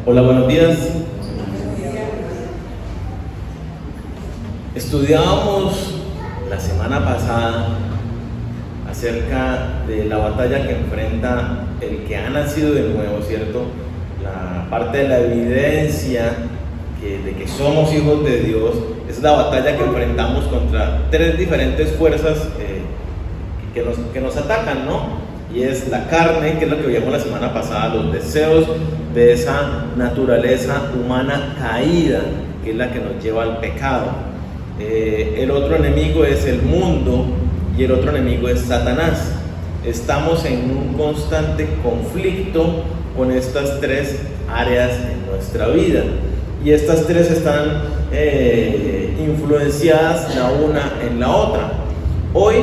Hola, buenos días. Estudiábamos la semana pasada acerca de la batalla que enfrenta el que ha nacido de nuevo, ¿cierto? La parte de la evidencia de que somos hijos de Dios es la batalla que enfrentamos contra tres diferentes fuerzas que nos atacan, ¿no? Y es la carne, que es lo que veíamos la semana pasada, los deseos de esa naturaleza humana caída, que es la que nos lleva al pecado. El otro enemigo es el mundo y el otro enemigo es Satanás. Estamos en un constante conflicto con estas tres áreas en nuestra vida, y estas tres están influenciadas la una en la otra. Hoy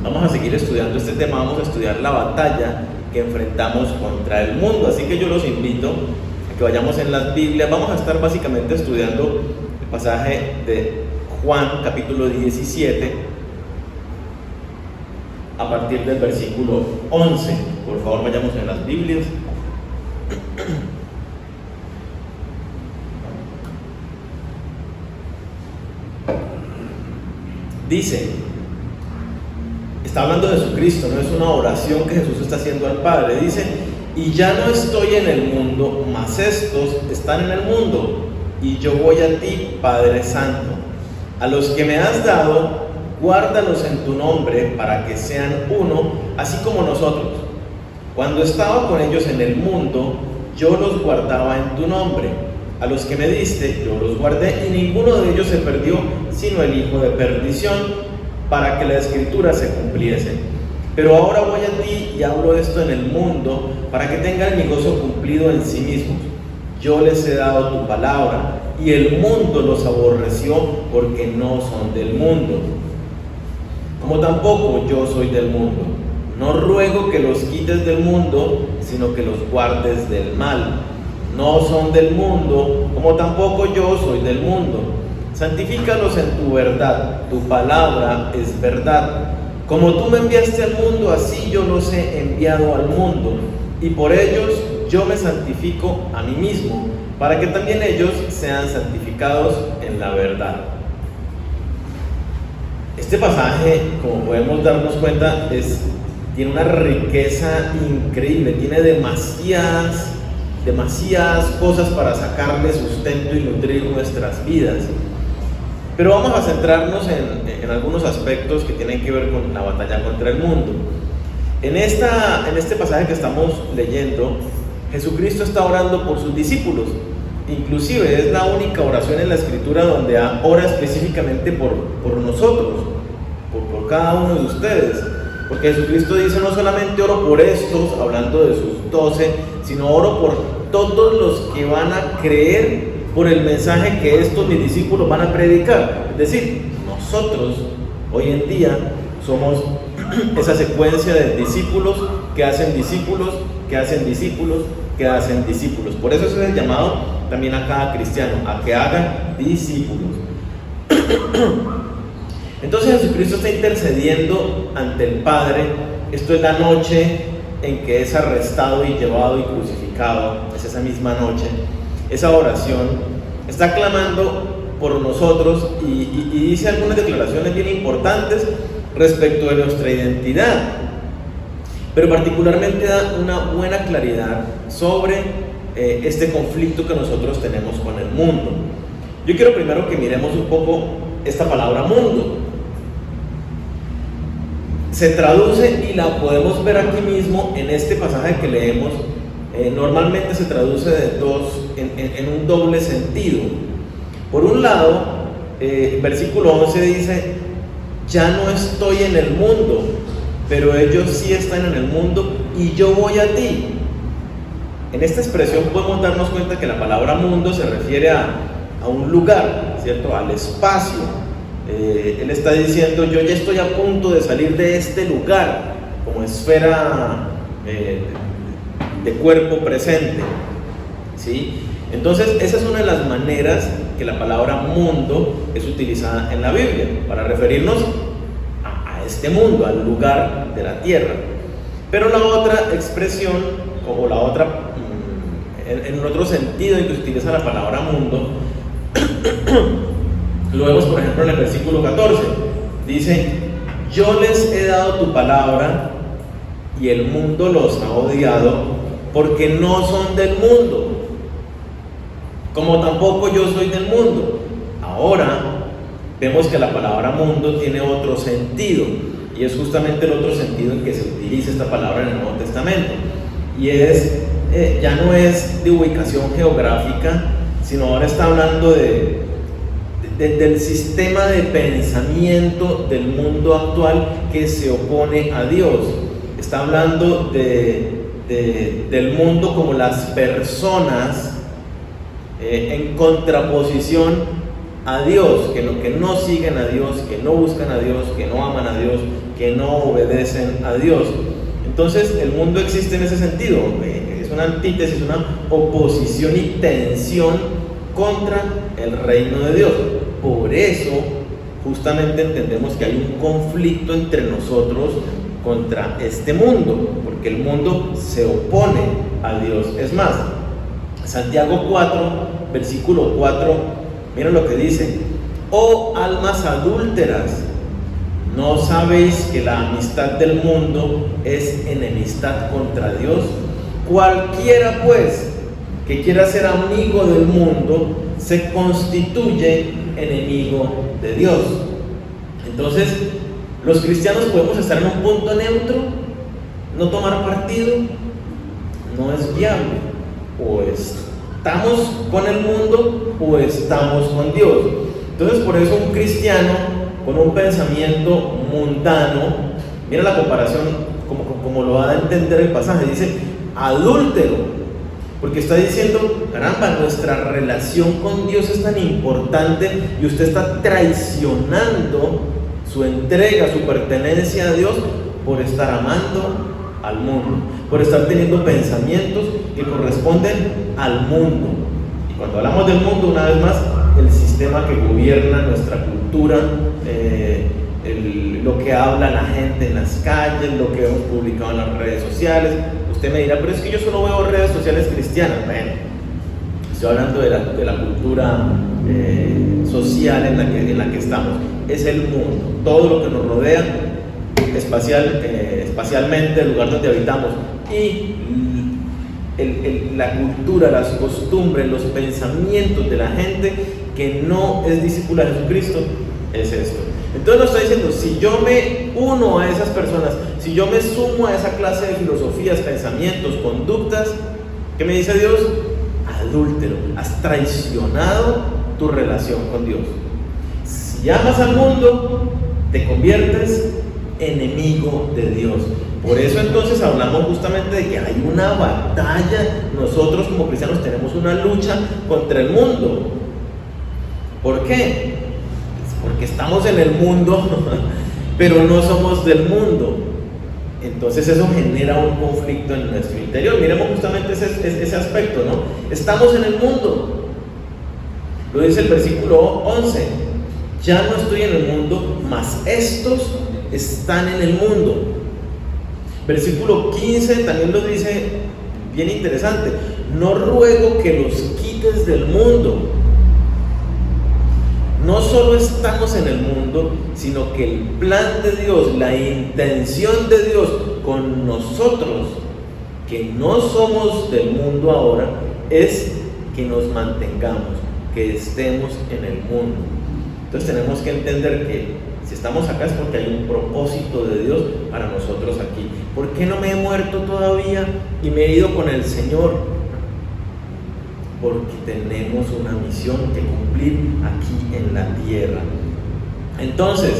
vamos a seguir estudiando este tema, vamos a estudiar la batalla que enfrentamos contra el mundo, así que yo los invito a que vayamos en las Biblias. Vamos a estar básicamente estudiando el pasaje de Juan capítulo 17 a partir del versículo 11. Por favor, vayamos en las Biblias. Dice, está hablando de Jesucristo, no es una oración que Jesús está haciendo al Padre. Dice: y ya no estoy en el mundo, mas estos están en el mundo, y yo voy a ti, Padre Santo. A los que me has dado, guárdalos en tu nombre, para que sean uno, así como nosotros. Cuando estaba con ellos en el mundo, yo los guardaba en tu nombre. A los que me diste, yo los guardé, y ninguno de ellos se perdió, sino el hijo de perdición, para que la escritura se cumpliese. Pero ahora voy a ti y hablo esto en el mundo, para que tengan mi gozo cumplido en sí mismos. Yo les he dado tu palabra, y el mundo los aborreció, porque no son del mundo, como tampoco yo soy del mundo. No ruego que los quites del mundo, sino que los guardes del mal. No son del mundo, como tampoco yo soy del mundo. Santifícalos en tu verdad, tu palabra es verdad. Como tú me enviaste al mundo, así yo los he enviado al mundo, y por ellos yo me santifico a mí mismo, para que también ellos sean santificados en la verdad. Este pasaje, como podemos darnos cuenta, tiene una riqueza increíble, tiene demasiadas cosas para sacarle sustento y nutrir nuestras vidas. Pero vamos a centrarnos en algunos aspectos que tienen que ver con la batalla contra el mundo. En este pasaje que estamos leyendo, Jesucristo está orando por sus discípulos. Inclusive es la única oración en la Escritura donde ora específicamente por nosotros, por cada uno de ustedes. Porque Jesucristo dice: no solamente oro por estos, hablando de sus 12, sino oro por todos los que van a creer por el mensaje que estos mis discípulos van a predicar. Es decir, nosotros hoy en día somos esa secuencia de discípulos que hacen discípulos, que hacen discípulos, que hacen discípulos. Por eso es el llamado también a cada cristiano, a que hagan discípulos. Entonces Jesucristo está intercediendo ante el Padre. Esto es la noche en que es arrestado y llevado y crucificado. Es esa misma noche. Esa oración está clamando por nosotros y dice algunas declaraciones bien importantes respecto de nuestra identidad, pero particularmente da una buena claridad sobre este conflicto que nosotros tenemos con el mundo. Yo quiero primero que miremos un poco esta palabra mundo. Se traduce, y la podemos ver aquí mismo en este pasaje que leemos. Normalmente se traduce en un doble sentido. Por un lado, el versículo 11 dice: ya no estoy en el mundo, pero ellos sí están en el mundo, y yo voy a ti. En esta expresión podemos darnos cuenta que la palabra mundo se refiere a un lugar, ¿cierto? Al espacio. Él está diciendo: yo ya estoy a punto de salir de este lugar como esfera de cuerpo presente, ¿sí? Entonces esa es una de las maneras que la palabra mundo es utilizada en la Biblia, para referirnos a este mundo, al lugar de la tierra. Pero la otra expresión, o la otra en otro sentido en que se utiliza la palabra mundo. Lo vemos por ejemplo en el versículo 14, dice: yo les he dado tu palabra y el mundo los ha odiado porque no son del mundo, como tampoco yo soy del mundo. Ahora vemos que la palabra mundo tiene otro sentido, y es justamente el otro sentido en que se utiliza esta palabra en el Nuevo Testamento, y es ya no es de ubicación geográfica, sino ahora está hablando del sistema de pensamiento del mundo actual que se opone a Dios. Está hablando del mundo como las personas en contraposición a Dios, que no siguen a Dios, que no buscan a Dios, que no aman a Dios, que no obedecen a Dios. Entonces el mundo existe en ese sentido, es una antítesis, una oposición y tensión contra el reino de Dios. Por eso justamente entendemos que hay un conflicto entre nosotros contra este mundo, porque el mundo se opone a Dios. Es más, Santiago 4, versículo 4, miren lo que dice: oh almas adúlteras, ¿no sabéis que la amistad del mundo es enemistad contra Dios? Cualquiera pues que quiera ser amigo del mundo se constituye enemigo de Dios. Entonces, los cristianos podemos estar en un punto neutro, no tomar partido, no es viable. O estamos con el mundo o estamos con Dios. Entonces, por eso un cristiano con un pensamiento mundano, mira la comparación como lo va a entender el pasaje, dice adúltero, porque está diciendo: caramba, nuestra relación con Dios es tan importante y usted está traicionando su entrega, su pertenencia a Dios por estar amando al mundo, por estar teniendo pensamientos que corresponden al mundo. Y cuando hablamos del mundo, una vez más, el sistema que gobierna nuestra cultura, lo que habla la gente en las calles, lo que hemos publicado en las redes sociales. Usted me dirá: pero es que yo solo veo redes sociales cristianas. Bueno, estoy hablando de la cultura social en la que estamos. Es el mundo, todo lo que nos rodea espacialmente, el lugar donde habitamos, y la cultura, las costumbres, los pensamientos de la gente que no es discípula de Jesucristo, es esto. Entonces nos está diciendo: si yo me uno a esas personas, si yo me sumo a esa clase de filosofías, pensamientos, conductas, ¿qué me dice Dios? Adúltero, has traicionado tu relación con Dios. Si amas al mundo, te conviertes enemigo de Dios. Por eso entonces hablamos justamente de que hay una batalla. Nosotros como cristianos tenemos una lucha contra el mundo. ¿Por qué? Porque estamos en el mundo, pero no somos del mundo. Entonces eso genera un conflicto en nuestro interior. Miremos justamente ese aspecto, ¿no? Estamos en el mundo. Lo dice el versículo 11: ya no estoy en el mundo, mas estos están en el mundo. Versículo 15 también lo dice bien interesante: no ruego que los quites del mundo. No solo estamos en el mundo, sino que el plan de Dios, la intención de Dios con nosotros, que no somos del mundo ahora, es que nos mantengamos, que estemos en el mundo. Entonces tenemos que entender que si estamos acá es porque hay un propósito de Dios para nosotros aquí. ¿Por qué no me he muerto todavía y me he ido con el Señor? Porque tenemos una misión que cumplir aquí en la tierra. Entonces,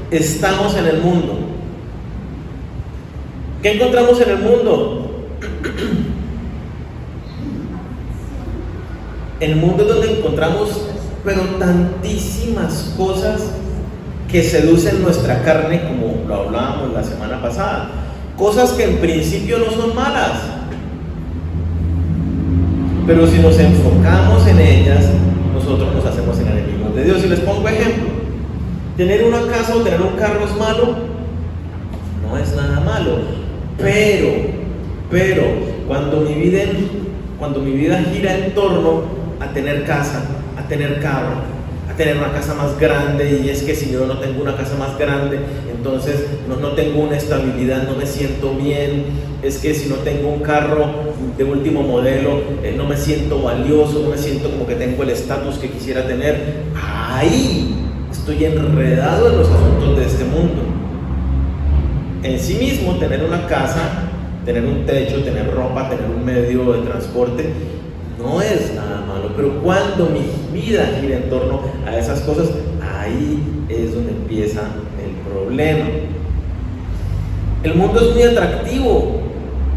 estamos en el mundo. ¿Qué encontramos en el mundo? En el mundo es donde encontramos, pero tantísimas cosas que seducen nuestra carne, como lo hablábamos la semana pasada. Cosas que en principio no son malas, pero si nos enfocamos en ellas, nosotros nos hacemos enemigos de Dios. Y les pongo ejemplo: tener una casa o tener un carro es malo, no es nada malo, pero cuando mi vida cuando mi vida gira en torno a tener casa, a tener carro, a tener una casa más grande, y es que si yo no tengo una casa más grande, entonces no tengo una estabilidad, no me siento bien, es que si no tengo un carro de último modelo, no me siento valioso, no me siento como que tengo el estatus que quisiera tener. Ahí estoy enredado en los asuntos de este mundo. En sí mismo, tener una casa, tener un techo, tener ropa, tener un medio de transporte, no es nada malo, pero cuando mi vida gira en torno a esas cosas, ahí es donde empieza el problema. El mundo es muy atractivo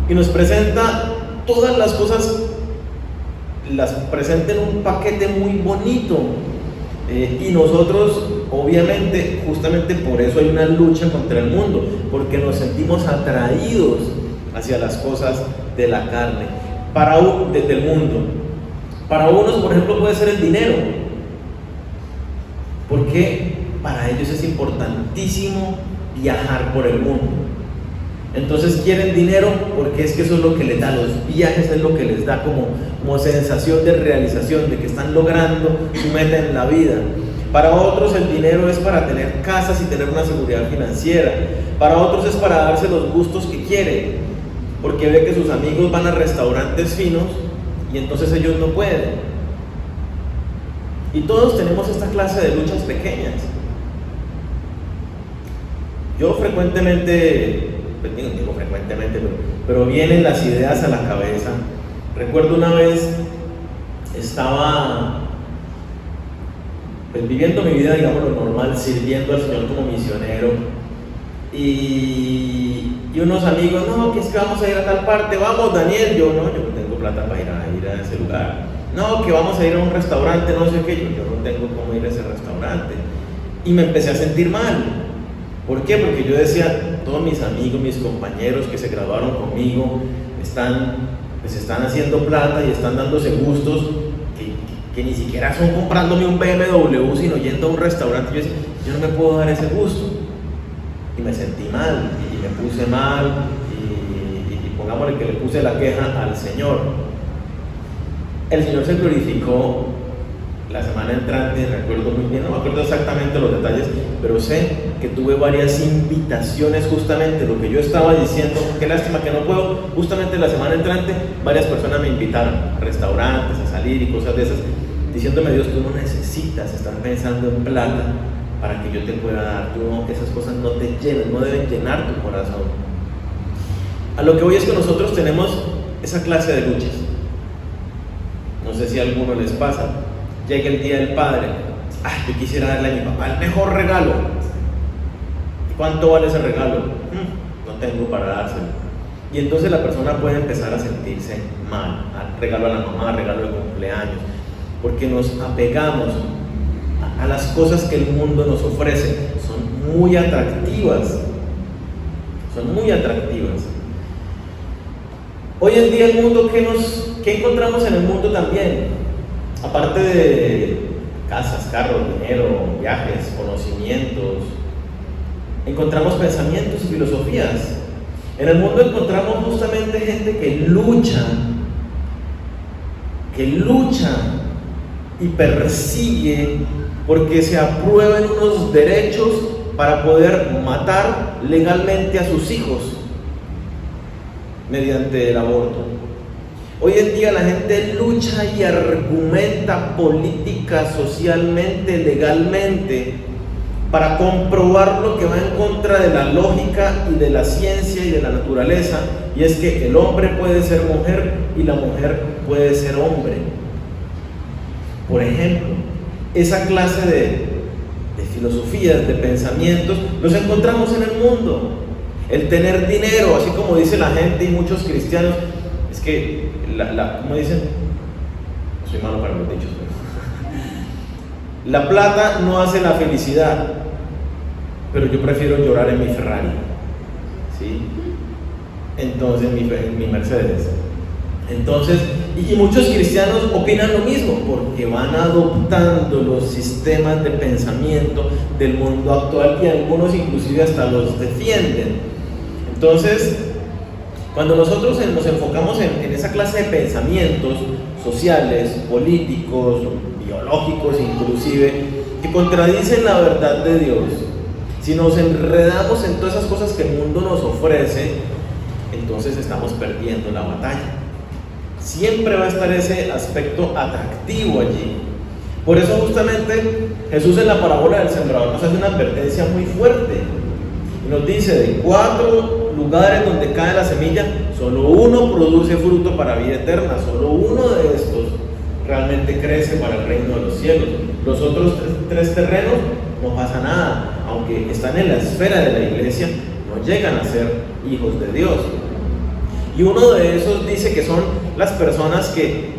y nos presenta todas las cosas, las presenta en un paquete muy bonito, y nosotros, obviamente, justamente por eso hay una lucha contra el mundo, porque nos sentimos atraídos hacia las cosas de la carne, del mundo. Para unos, por ejemplo, puede ser el dinero, porque para ellos es importantísimo viajar por el mundo. Entonces quieren dinero porque es que eso es lo que les da, los viajes es lo que les da como sensación de realización, de que están logrando su meta en la vida. Para otros el dinero es para tener casas y tener una seguridad financiera. Para otros es para darse los gustos que quieren, porque ve que sus amigos van a restaurantes finos y entonces ellos no pueden. Y todos tenemos esta clase de luchas pequeñas. Yo frecuentemente, pero vienen las ideas a la cabeza. Recuerdo una vez estaba viviendo mi vida, digamos, lo normal, sirviendo al Señor como misionero, y unos amigos, no, que es que vamos a ir a tal parte, vamos Daniel, yo no tengo plata para ir a ese lugar, no, que vamos a ir a un restaurante, no sé qué, yo no tengo cómo ir a ese restaurante, y me empecé a sentir mal. ¿Por qué? Porque yo decía, todos mis amigos, mis compañeros que se graduaron conmigo están haciendo plata y están dándose gustos que ni siquiera son comprándome un BMW, sino yendo a un restaurante. Yo decía, yo no me puedo dar ese gusto. Y me sentí mal, y me puse mal, y pongámosle que le puse la queja al Señor. El Señor se glorificó la semana entrante, recuerdo muy bien, no me acuerdo exactamente los detalles, pero sé que tuve varias invitaciones, justamente lo que yo estaba diciendo, qué lástima que no puedo, justamente la semana entrante varias personas me invitaron a restaurantes, a salir y cosas de esas, diciéndome, Dios, tú no necesitas estar pensando en plata para que yo te pueda dar, esas cosas no te llenan, no deben llenar tu corazón. A lo que voy es que nosotros tenemos esa clase de luchas. No sé si a alguno les pasa. Llega el día del padre, yo quisiera darle a mi papá el mejor regalo. ¿Cuánto vale ese regalo? No tengo para dárselo. Y entonces la persona puede empezar a sentirse mal, regalo a la mamá, regalo de cumpleaños, porque nos apegamos a las cosas que el mundo nos ofrece. Son muy atractivas, Hoy en día el mundo, ¿qué encontramos en el mundo también? Aparte de casas, carros, dinero, viajes, conocimientos, encontramos pensamientos y filosofías. En el mundo encontramos justamente gente que lucha y persigue porque se aprueben unos derechos para poder matar legalmente a sus hijos mediante el aborto. Hoy en día la gente lucha y argumenta política, socialmente, legalmente, para comprobar lo que va en contra de la lógica y de la ciencia y de la naturaleza, y es que el hombre puede ser mujer y la mujer puede ser hombre. Por ejemplo, esa clase de filosofías, de pensamientos, los encontramos en el mundo. El tener dinero, así como dice la gente y muchos cristianos, es que, ¿cómo dicen? Soy malo para los dichos, pero la plata no hace la felicidad, pero yo prefiero llorar en mi Ferrari, ¿sí? Entonces, mi Mercedes. Entonces, y muchos cristianos opinan lo mismo, porque van adoptando los sistemas de pensamiento del mundo actual y algunos inclusive hasta los defienden. Entonces, Cuando nosotros nos enfocamos en esa clase de pensamientos sociales, políticos, biológicos inclusive, que contradicen la verdad de Dios, si nos enredamos en todas esas cosas que el mundo nos ofrece, entonces estamos perdiendo la batalla. Siempre va a estar ese aspecto atractivo allí. Por eso justamente Jesús en la parábola del sembrador nos hace una advertencia muy fuerte. Y nos dice, de 4 lugares donde cae la semilla, solo uno produce fruto para vida eterna, solo uno de estos realmente crece para el reino de los cielos. Los otros 3 terrenos no pasa nada, aunque están en la esfera de la iglesia, no llegan a ser hijos de Dios. Y uno de esos dice que son las personas que,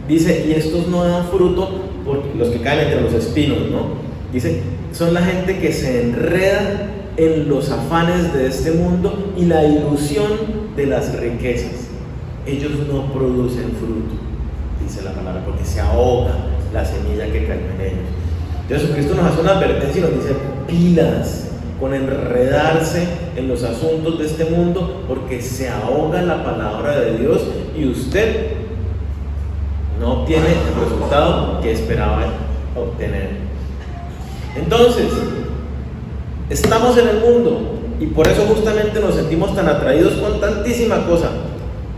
dice, y estos no dan fruto, porque los que caen entre los espinos, ¿no? Dice, son la gente que se enreda en los afanes de este mundo y la ilusión de las riquezas. Ellos no producen fruto, dice la palabra, porque se ahoga la semilla que cayó en ellos. Entonces Jesucristo nos hace una advertencia y nos dice, pilas con enredarse en los asuntos de este mundo, porque se ahoga la palabra de Dios y usted no obtiene el resultado que esperaba obtener. Entonces, estamos en el mundo y por eso justamente nos sentimos tan atraídos con tantísima cosa.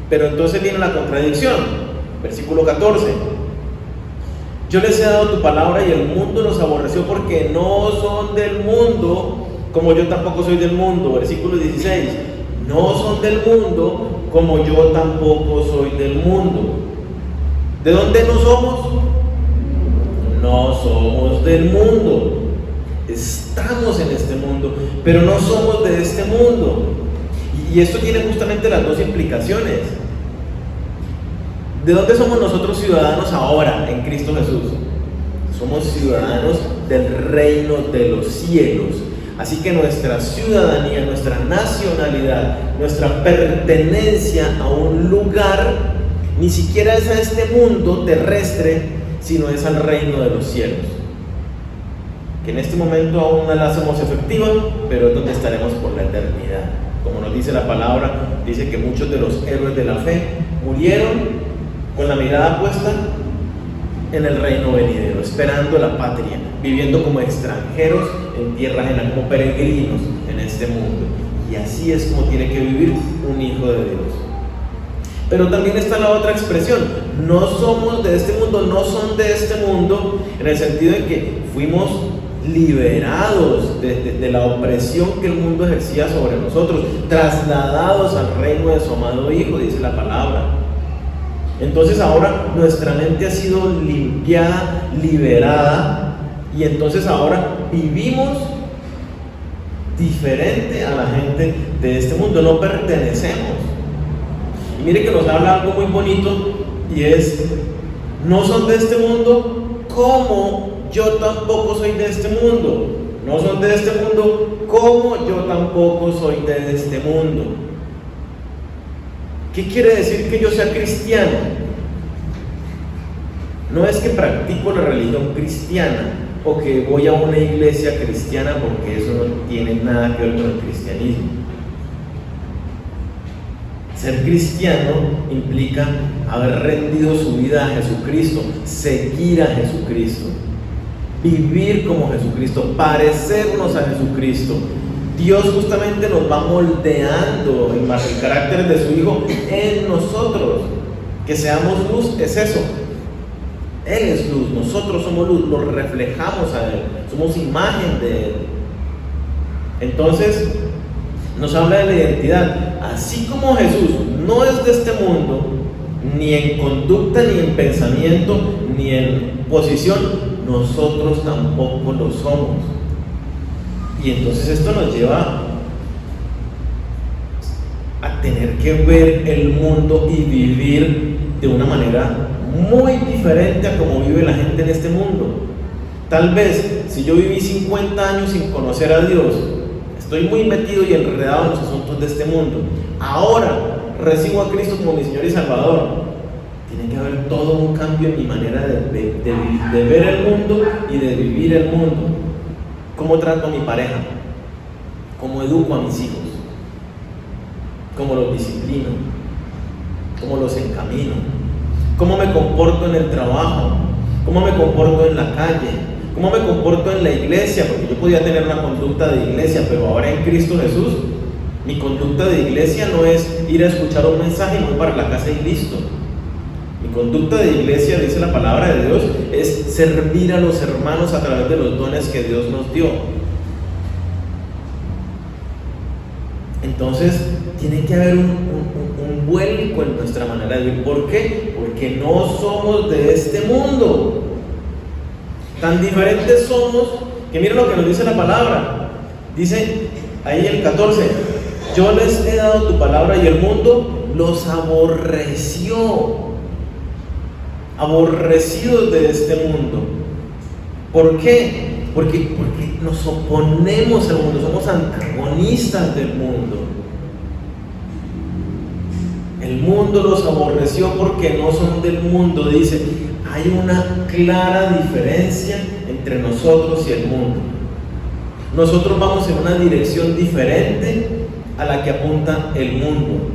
Pero entonces viene la contradicción. Versículo 14. Yo les he dado tu palabra y el mundo los aborreció porque no son del mundo, como yo tampoco soy del mundo. Versículo 16. No son del mundo, como yo tampoco soy del mundo. ¿De dónde no somos? No somos del mundo. Estamos en este mundo, pero no somos de este mundo. Y esto tiene justamente las 2 implicaciones. ¿De dónde somos nosotros ciudadanos ahora en Cristo Jesús? Somos ciudadanos del reino de los cielos. Así que nuestra ciudadanía, nuestra nacionalidad, nuestra pertenencia a un lugar, ni siquiera es a este mundo terrestre, sino es al reino de los cielos. Que en este momento aún no la hacemos efectiva, pero es donde estaremos por la eternidad. Como nos dice la palabra, dice que muchos de los héroes de la fe murieron con la mirada puesta en el reino venidero, esperando la patria, viviendo como extranjeros en tierra ajena, como peregrinos en este mundo. Y así es como tiene que vivir un hijo de Dios. Pero también está la otra expresión, no somos de este mundo, no son de este mundo, en el sentido de que fuimos liberados de la opresión que el mundo ejercía sobre nosotros, trasladados al reino de su amado Hijo, dice la palabra. Entonces ahora nuestra mente ha sido limpiada, liberada, y entonces ahora vivimos diferente a la gente de este mundo, no pertenecemos. Y mire que nos habla algo muy bonito, y es, no son de este mundo como yo tampoco soy de este mundo. No son de este mundo como yo tampoco soy de este mundo. ¿Qué quiere decir que yo sea cristiano? No es que practico la religión cristiana o que voy a una iglesia cristiana, porque eso no tiene nada que ver con el cristianismo. Ser cristiano implica haber rendido su vida a Jesucristo, seguir a Jesucristo, vivir como Jesucristo, parecernos a Jesucristo. Dios justamente nos va moldeando en base al carácter de su Hijo en nosotros. Que seamos luz es eso. Él es luz, nosotros somos luz, lo reflejamos a Él, somos imagen de Él. Entonces, nos habla de la identidad. Así como Jesús no es de este mundo, ni en conducta, ni en pensamiento, ni en posición, nosotros tampoco lo somos. Y entonces esto nos lleva a tener que ver el mundo y vivir de una manera muy diferente a como vive la gente en este mundo. Tal vez si yo viví 50 años sin conocer a Dios, estoy muy metido y enredado en los asuntos de este mundo. Ahora recibo a Cristo como mi Señor y Salvador. Tiene que haber todo un cambio en mi manera de ver el mundo y de vivir el mundo. ¿Cómo trato a mi pareja? ¿Cómo educo a mis hijos? cómo los disciplino, cómo los encamino, cómo me comporto en el trabajo, cómo me comporto en la calle, cómo me comporto en la iglesia, porque yo podía tener una conducta de iglesia, pero ahora en Cristo Jesús, mi conducta de iglesia no es ir a escuchar un mensaje y voy para la casa y listo. Mi conducta de iglesia, dice la palabra de Dios, es servir a los hermanos a través de los dones que Dios nos dio. Entonces, tiene que haber un vuelco en nuestra manera de vivir. ¿Por qué? Porque no somos de este mundo. Tan diferentes somos que miren lo que nos dice la palabra. Dice ahí el 14: yo les he dado tu palabra y el mundo los aborreció. Aborrecidos de este mundo. ¿Por qué? Porque nos oponemos al mundo, somos antagonistas del mundo. El mundo los aborreció porque no son del mundo, dice. Hay una clara diferencia entre nosotros y el mundo. Nosotros vamos en una dirección diferente a la que apunta el mundo.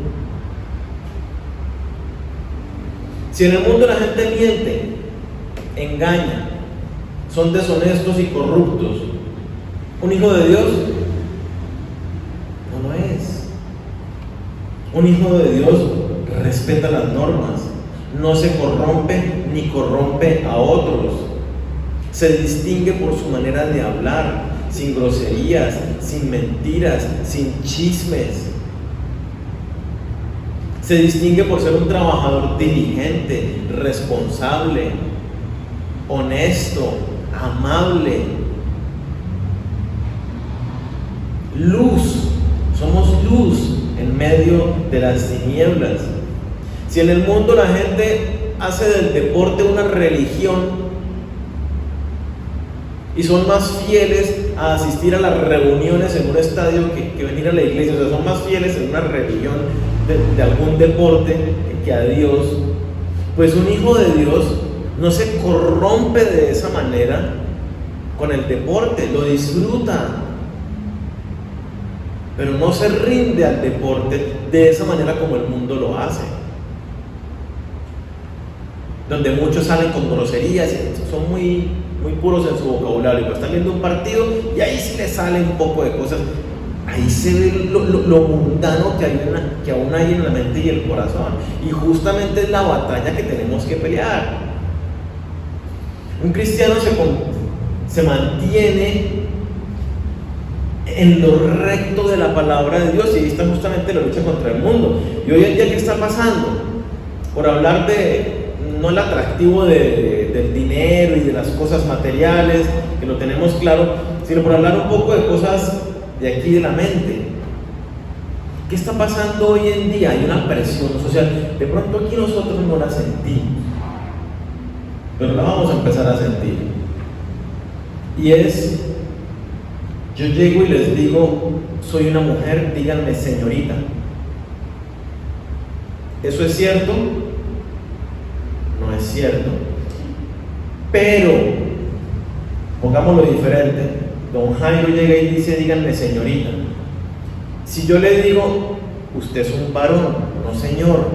Si en el mundo la gente miente, engaña, son deshonestos y corruptos, un hijo de Dios no lo es. Un hijo de Dios respeta las normas, no se corrompe ni corrompe a otros, se distingue por su manera de hablar, sin groserías, sin mentiras, sin chismes. Se distingue por ser un trabajador diligente, responsable, honesto, amable. Luz, somos luz en medio de las tinieblas. Si en el mundo la gente hace del deporte una religión y son más fieles a asistir a las reuniones en un estadio que venir a la iglesia, o sea, son más fieles en una religión de algún deporte que a Dios, pues un hijo de Dios no se corrompe de esa manera con el deporte, lo disfruta, pero no se rinde al deporte de esa manera como el mundo lo hace, donde muchos salen con groserías y son muy puros en su vocabulario, pero están viendo un partido y ahí sí les sale un poco de cosas. Ahí se ve lo mundano que aún hay en la mente y el corazón. Y justamente es la batalla que tenemos que pelear. Un cristiano se mantiene en lo recto de la palabra de Dios, y ahí está justamente la lucha contra el mundo. Y hoy en día, ¿qué está pasando? Por hablar no el atractivo del dinero y de las cosas materiales, que lo tenemos claro, sino por hablar un poco de cosas de aquí de la mente. ¿Qué está pasando hoy en día? Hay una presión social. De pronto aquí nosotros no la sentimos, pero la vamos a empezar a sentir. Y es, yo llego y les digo, soy una mujer, díganme señorita. ¿Eso es cierto? No es cierto. Pero, pongámoslo diferente. Don Jairo llega y dice, díganme señorita. Si yo le digo, usted es un varón, no señor,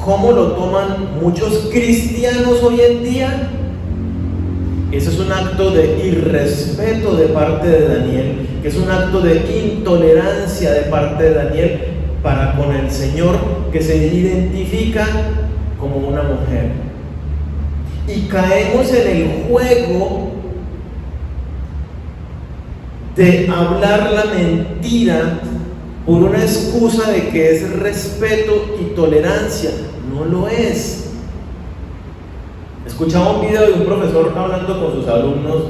¿cómo lo toman muchos cristianos hoy en día? Ese es un acto de irrespeto de parte de Daniel, que es un acto de intolerancia de parte de Daniel para con el Señor, que se identifica como una mujer. Y caemos en el juego de hablar la mentira por una excusa de que es respeto y tolerancia. No lo es. Escuchaba un video de un profesor hablando con sus alumnos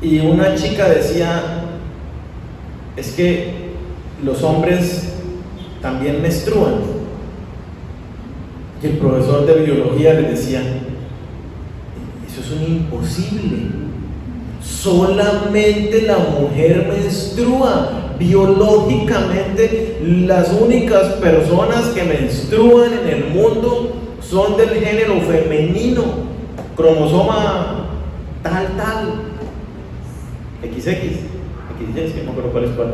y una chica decía, es que los hombres también menstruan. Y el profesor de biología les decía, eso es un imposible. Solamente la mujer menstrua. Biológicamente, las únicas personas que menstruan en el mundo son del género femenino, cromosoma tal, XX, que no me acuerdo cuál es cuál.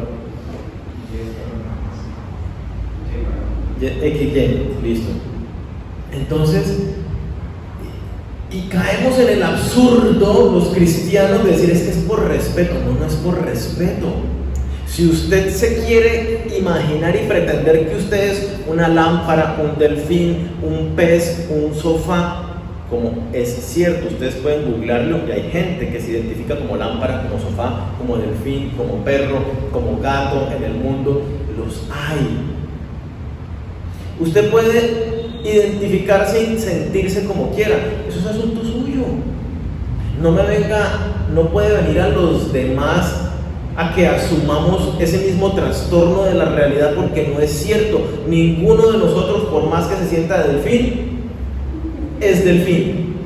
Listo. Entonces, y caemos en el absurdo los cristianos de decir es que es por respeto. No, no es por respeto. Si usted se quiere imaginar y pretender que usted es una lámpara, un delfín, un pez, un sofá, como es cierto, ustedes pueden googlearlo y hay gente que se identifica como lámpara, como sofá, como delfín, como perro, como gato en el mundo, los hay. Usted puede identificarse y sentirse como quiera, eso es asunto suyo. No me venga, no puede venir a los demás a que asumamos ese mismo trastorno de la realidad, porque no es cierto. Ninguno de nosotros, por más que se sienta de delfín, es delfín.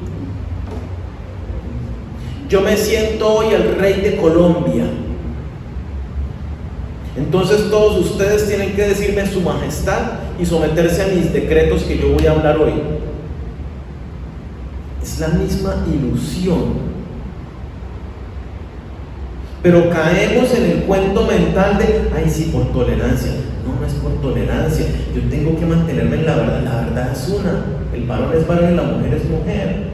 Yo me siento hoy el rey de Colombia. Entonces todos ustedes tienen que decirme su majestad y someterse a mis decretos que yo voy a hablar hoy. Es la misma ilusión. Pero caemos en el cuento mental de, ay sí, por tolerancia. No, no es por tolerancia. Yo tengo que mantenerme en la verdad. La verdad es una. El varón es varón y la mujer es mujer.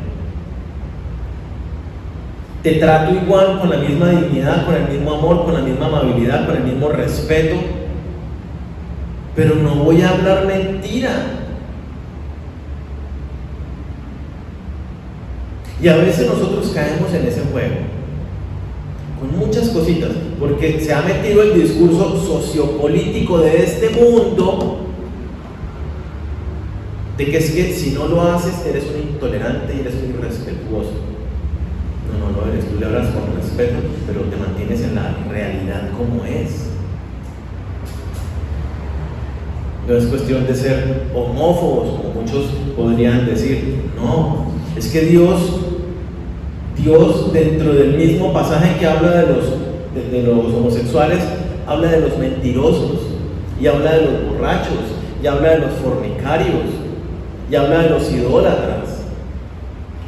Te trato igual, con la misma dignidad, con el mismo amor, con la misma amabilidad, con el mismo respeto. Pero no voy a hablar mentira. Y a veces nosotros caemos en ese juego, con muchas cositas, porque se ha metido el discurso sociopolítico de este mundo, de que es que si no lo haces eres un intolerante y eres un irrespetuoso. No, no lo eres, tú le hablas con respeto, pero te mantienes en la realidad como es. No es cuestión de ser homófobos, como muchos podrían decir. No, es que Dios dentro del mismo pasaje que habla de los homosexuales, habla de los mentirosos, y habla de los borrachos, y habla de los fornicarios, y habla de los idólatras.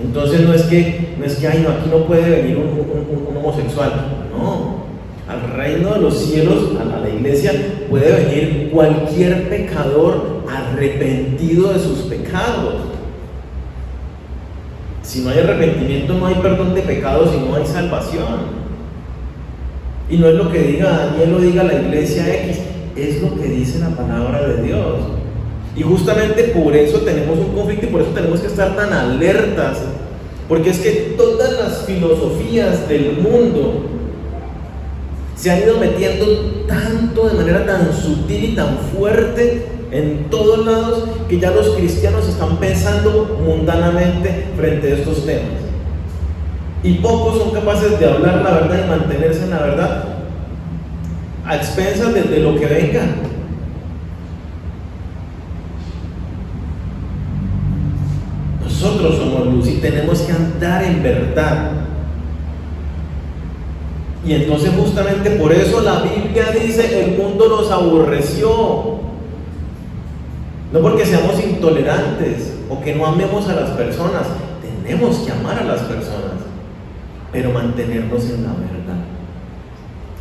Entonces no es que ay, no, aquí no puede venir un homosexual. No, al reino de los cielos, a la iglesia, puede venir cualquier pecador arrepentido de sus pecados. Si no hay arrepentimiento, no hay perdón de pecados y no hay salvación. Y no es lo que diga Daniel o diga la iglesia X, es lo que dice la palabra de Dios. Y justamente por eso tenemos un conflicto y por eso tenemos que estar tan alertas, porque es que todas las filosofías del mundo se han ido metiendo tanto, de manera tan sutil y tan fuerte en todos lados, que ya los cristianos están pensando mundanamente frente a estos temas. Y pocos son capaces de hablar la verdad y mantenerse en la verdad a expensas de lo que venga. Nosotros somos luz y tenemos que andar en verdad. Y entonces justamente por eso la Biblia dice, el mundo nos aborreció. No porque seamos intolerantes o que no amemos a las personas, tenemos que amar a las personas, pero mantenernos en la verdad,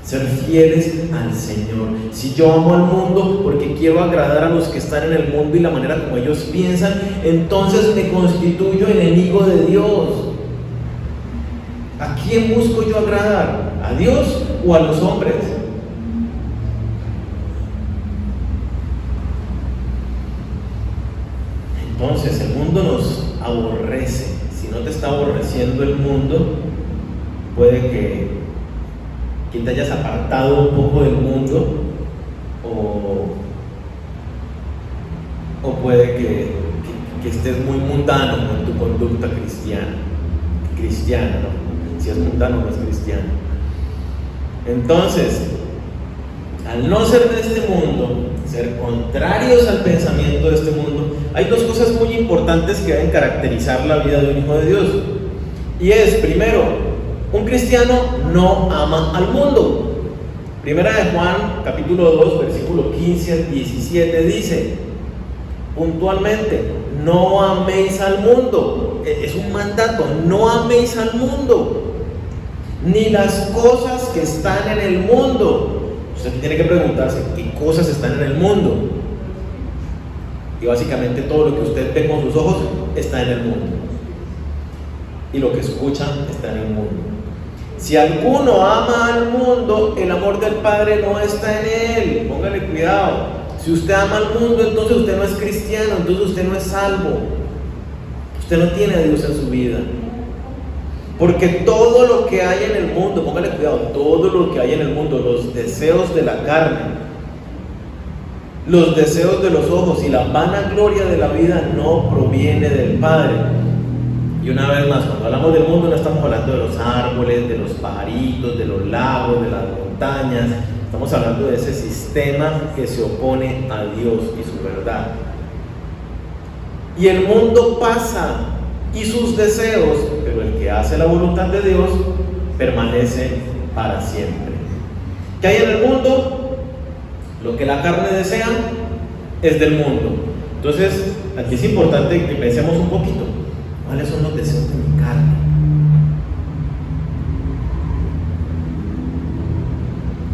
ser fieles al Señor. Si yo amo al mundo porque quiero agradar a los que están en el mundo y la manera como ellos piensan, entonces me constituyo enemigo de Dios. ¿A quién busco yo agradar? ¿A Dios o a los hombres? Entonces el mundo nos aborrece. Si no te está aborreciendo el mundo, puede que te hayas apartado un poco del mundo, o puede que estés muy mundano con tu conducta cristiana, ¿no? Si es mundano no es cristiano. Entonces, al no ser de este mundo, ser contrarios al pensamiento de este mundo, hay dos cosas muy importantes que deben caracterizar la vida de un hijo de Dios. Y es, primero, un cristiano no ama al mundo. Primera de Juan, capítulo 2, versículo 15 al 17 dice, puntualmente, no améis al mundo. Es un mandato, no améis al mundo, ni las cosas que están en el mundo. Usted tiene que preguntarse qué cosas están en el mundo. Y básicamente todo lo que usted ve con sus ojos está en el mundo. Y lo que escucha está en el mundo. Si alguno ama al mundo, el amor del Padre no está en él. Póngale cuidado. Si usted ama al mundo, entonces usted no es cristiano, entonces usted no es salvo. Usted no tiene a Dios en su vida. Porque todo lo que hay en el mundo, póngale cuidado, todo lo que hay en el mundo, los deseos de la carne, los deseos de los ojos y la vanagloria de la vida no proviene del Padre. Y una vez más, cuando hablamos del mundo no estamos hablando de los árboles, de los pajaritos, de los lagos, de las montañas. Estamos hablando de ese sistema que se opone a Dios y su verdad. Y el mundo pasa y sus deseos, pero el que hace la voluntad de Dios permanece para siempre. ¿Qué hay en el mundo? Lo que la carne desea es del mundo. Entonces, aquí es importante que pensemos un poquito. ¿Cuáles son los deseos de mi carne?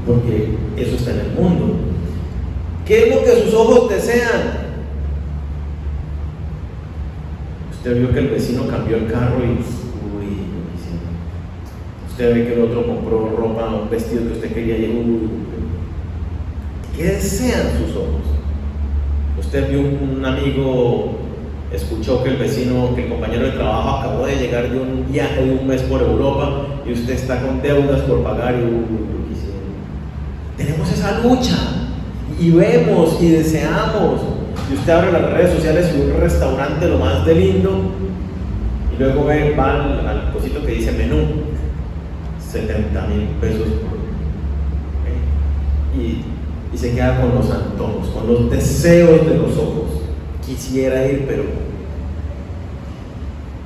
Porque eso está en el mundo. ¿Qué es lo que sus ojos desean? Usted vio que el vecino cambió el carro y usted ve que el otro compró ropa, un vestido que usted quería y ¿qué desean sus ojos? Usted vio un amigo, escuchó que el vecino, que el compañero de trabajo acabó de llegar de un viaje de un mes por Europa y usted está con deudas por pagar tenemos esa lucha y vemos y deseamos. Y usted abre las redes sociales y un restaurante lo más de lindo y luego va al cosito que dice menú, 70,000 pesos y se queda con los antojos, con los deseos de los ojos. Quisiera ir, pero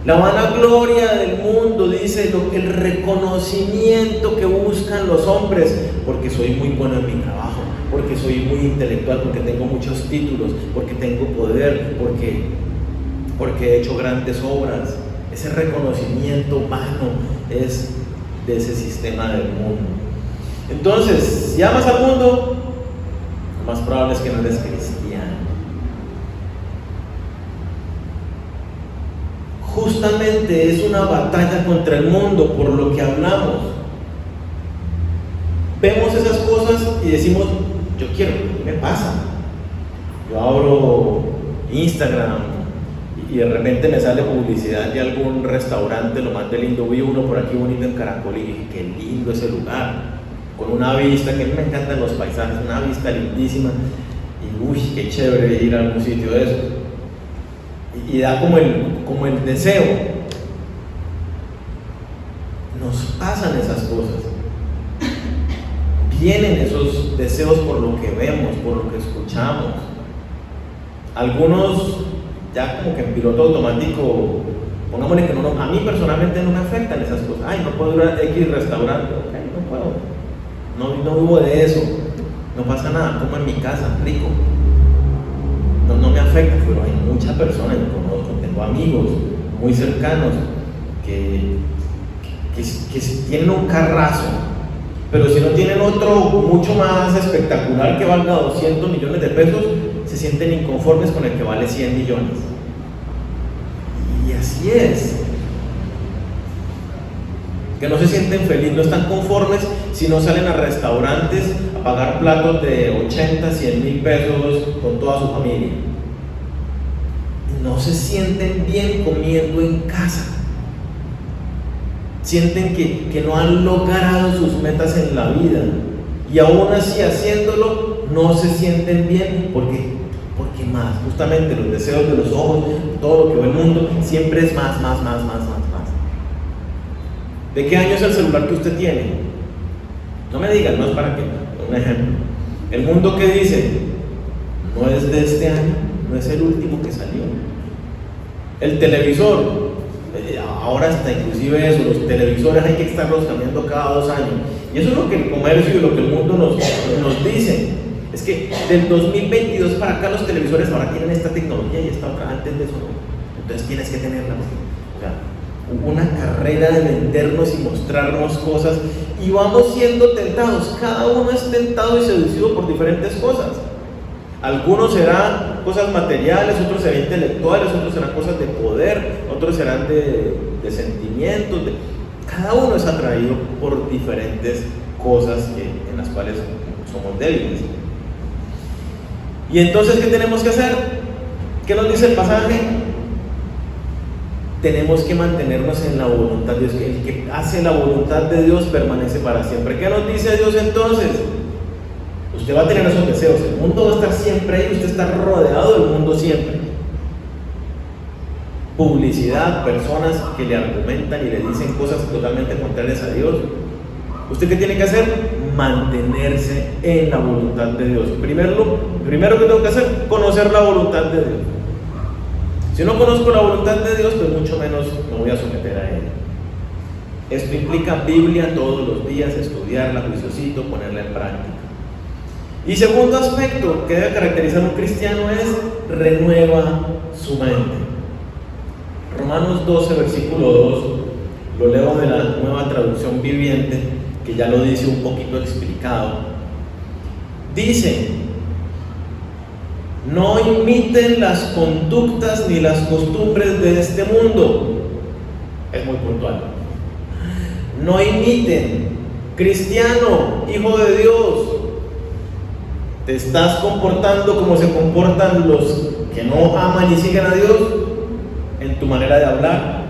la vanagloria del mundo, dice, el reconocimiento que buscan los hombres, porque soy muy bueno en mi trabajo, porque soy muy intelectual, porque tengo muchos títulos, porque tengo poder, porque he hecho grandes obras. Ese reconocimiento vano es de ese sistema del mundo. Entonces, si amas al mundo, lo más probable es que no eres cristiano. Justamente es una batalla contra el mundo, por lo que hablamos. Vemos esas cosas y decimos, yo quiero, ¿qué me pasa? Yo abro Instagram y de repente me sale publicidad de algún restaurante, lo más de lindo, vi uno por aquí bonito en Caracol y dije, qué lindo ese lugar, con una vista, que a mí me encantan los paisajes, una vista lindísima, y uy, qué chévere ir a algún sitio de eso, y da como el deseo. Nos pasan esas cosas, vienen esos deseos por lo que vemos, por lo que escuchamos. Algunos ya como que en piloto automático, pongámosle que a mí personalmente no me afectan esas cosas. Ay, no puedo ir a X restaurante, okay, no puedo, no vivo de eso, no pasa nada, como en mi casa, rico, no me afecta. Pero hay muchas personas, yo conozco, tengo amigos muy cercanos que tienen un carrazo, pero si no tienen otro mucho más espectacular que valga 200 millones de pesos, se sienten inconformes con el que vale 100 millones. Y así es. Que no se sienten felices, no están conformes si no salen a restaurantes a pagar platos de 80, 100 mil pesos con toda su familia. No se sienten bien comiendo en casa. Sienten que no han logrado sus metas en la vida. Y aún así haciéndolo, no se sienten bien porque más, justamente los deseos de los ojos, todo lo que ve el mundo, siempre es más. ¿De qué año es el celular que usted tiene? No me digan, no es para qué, un ejemplo. El mundo que dice, no es de este año, no es el último que salió. El televisor, ahora hasta inclusive eso, los televisores hay que estarlos cambiando cada 2 años. Y eso es lo que el comercio y lo que el mundo nos dice. Es que del 2022 para acá los televisores ahora tienen esta tecnología y esta otra, antes de eso no. Entonces tienes que tenerla. O sea, hubo una carrera de vendernos y mostrarnos cosas y vamos siendo tentados. Cada uno es tentado y seducido por diferentes cosas. Algunos serán cosas materiales, otros serán intelectuales, otros serán cosas de poder, otros serán de sentimientos. Cada uno es atraído por diferentes cosas en las cuales somos débiles. Y entonces, ¿qué tenemos que hacer? ¿Qué nos dice el pasaje? Tenemos que mantenernos en la voluntad de Dios. El que hace la voluntad de Dios permanece para siempre. ¿Qué nos dice Dios entonces? Usted va a tener esos deseos. El mundo va a estar siempre ahí. Usted está rodeado del mundo siempre. Publicidad, personas que le argumentan y le dicen cosas totalmente contrarias a Dios. ¿Usted qué tiene que hacer? Mantenerse en la voluntad de Dios. Primero que tengo que hacer, conocer la voluntad de Dios. Si no conozco la voluntad de Dios, pues mucho menos me voy a someter a ella. Esto implica Biblia todos los días, estudiarla juiciosito, ponerla en práctica. Y segundo aspecto que debe caracterizar a un cristiano es renueva su mente. Romanos 12, versículo 2, lo leo de la Nueva Traducción Viviente, que ya lo dice un poquito explicado. Dice: no imiten las conductas ni las costumbres de este mundo. Es muy puntual. No imiten. Cristiano, hijo de Dios, ¿te estás comportando como se comportan los que no aman y siguen a Dios? En tu manera de hablar,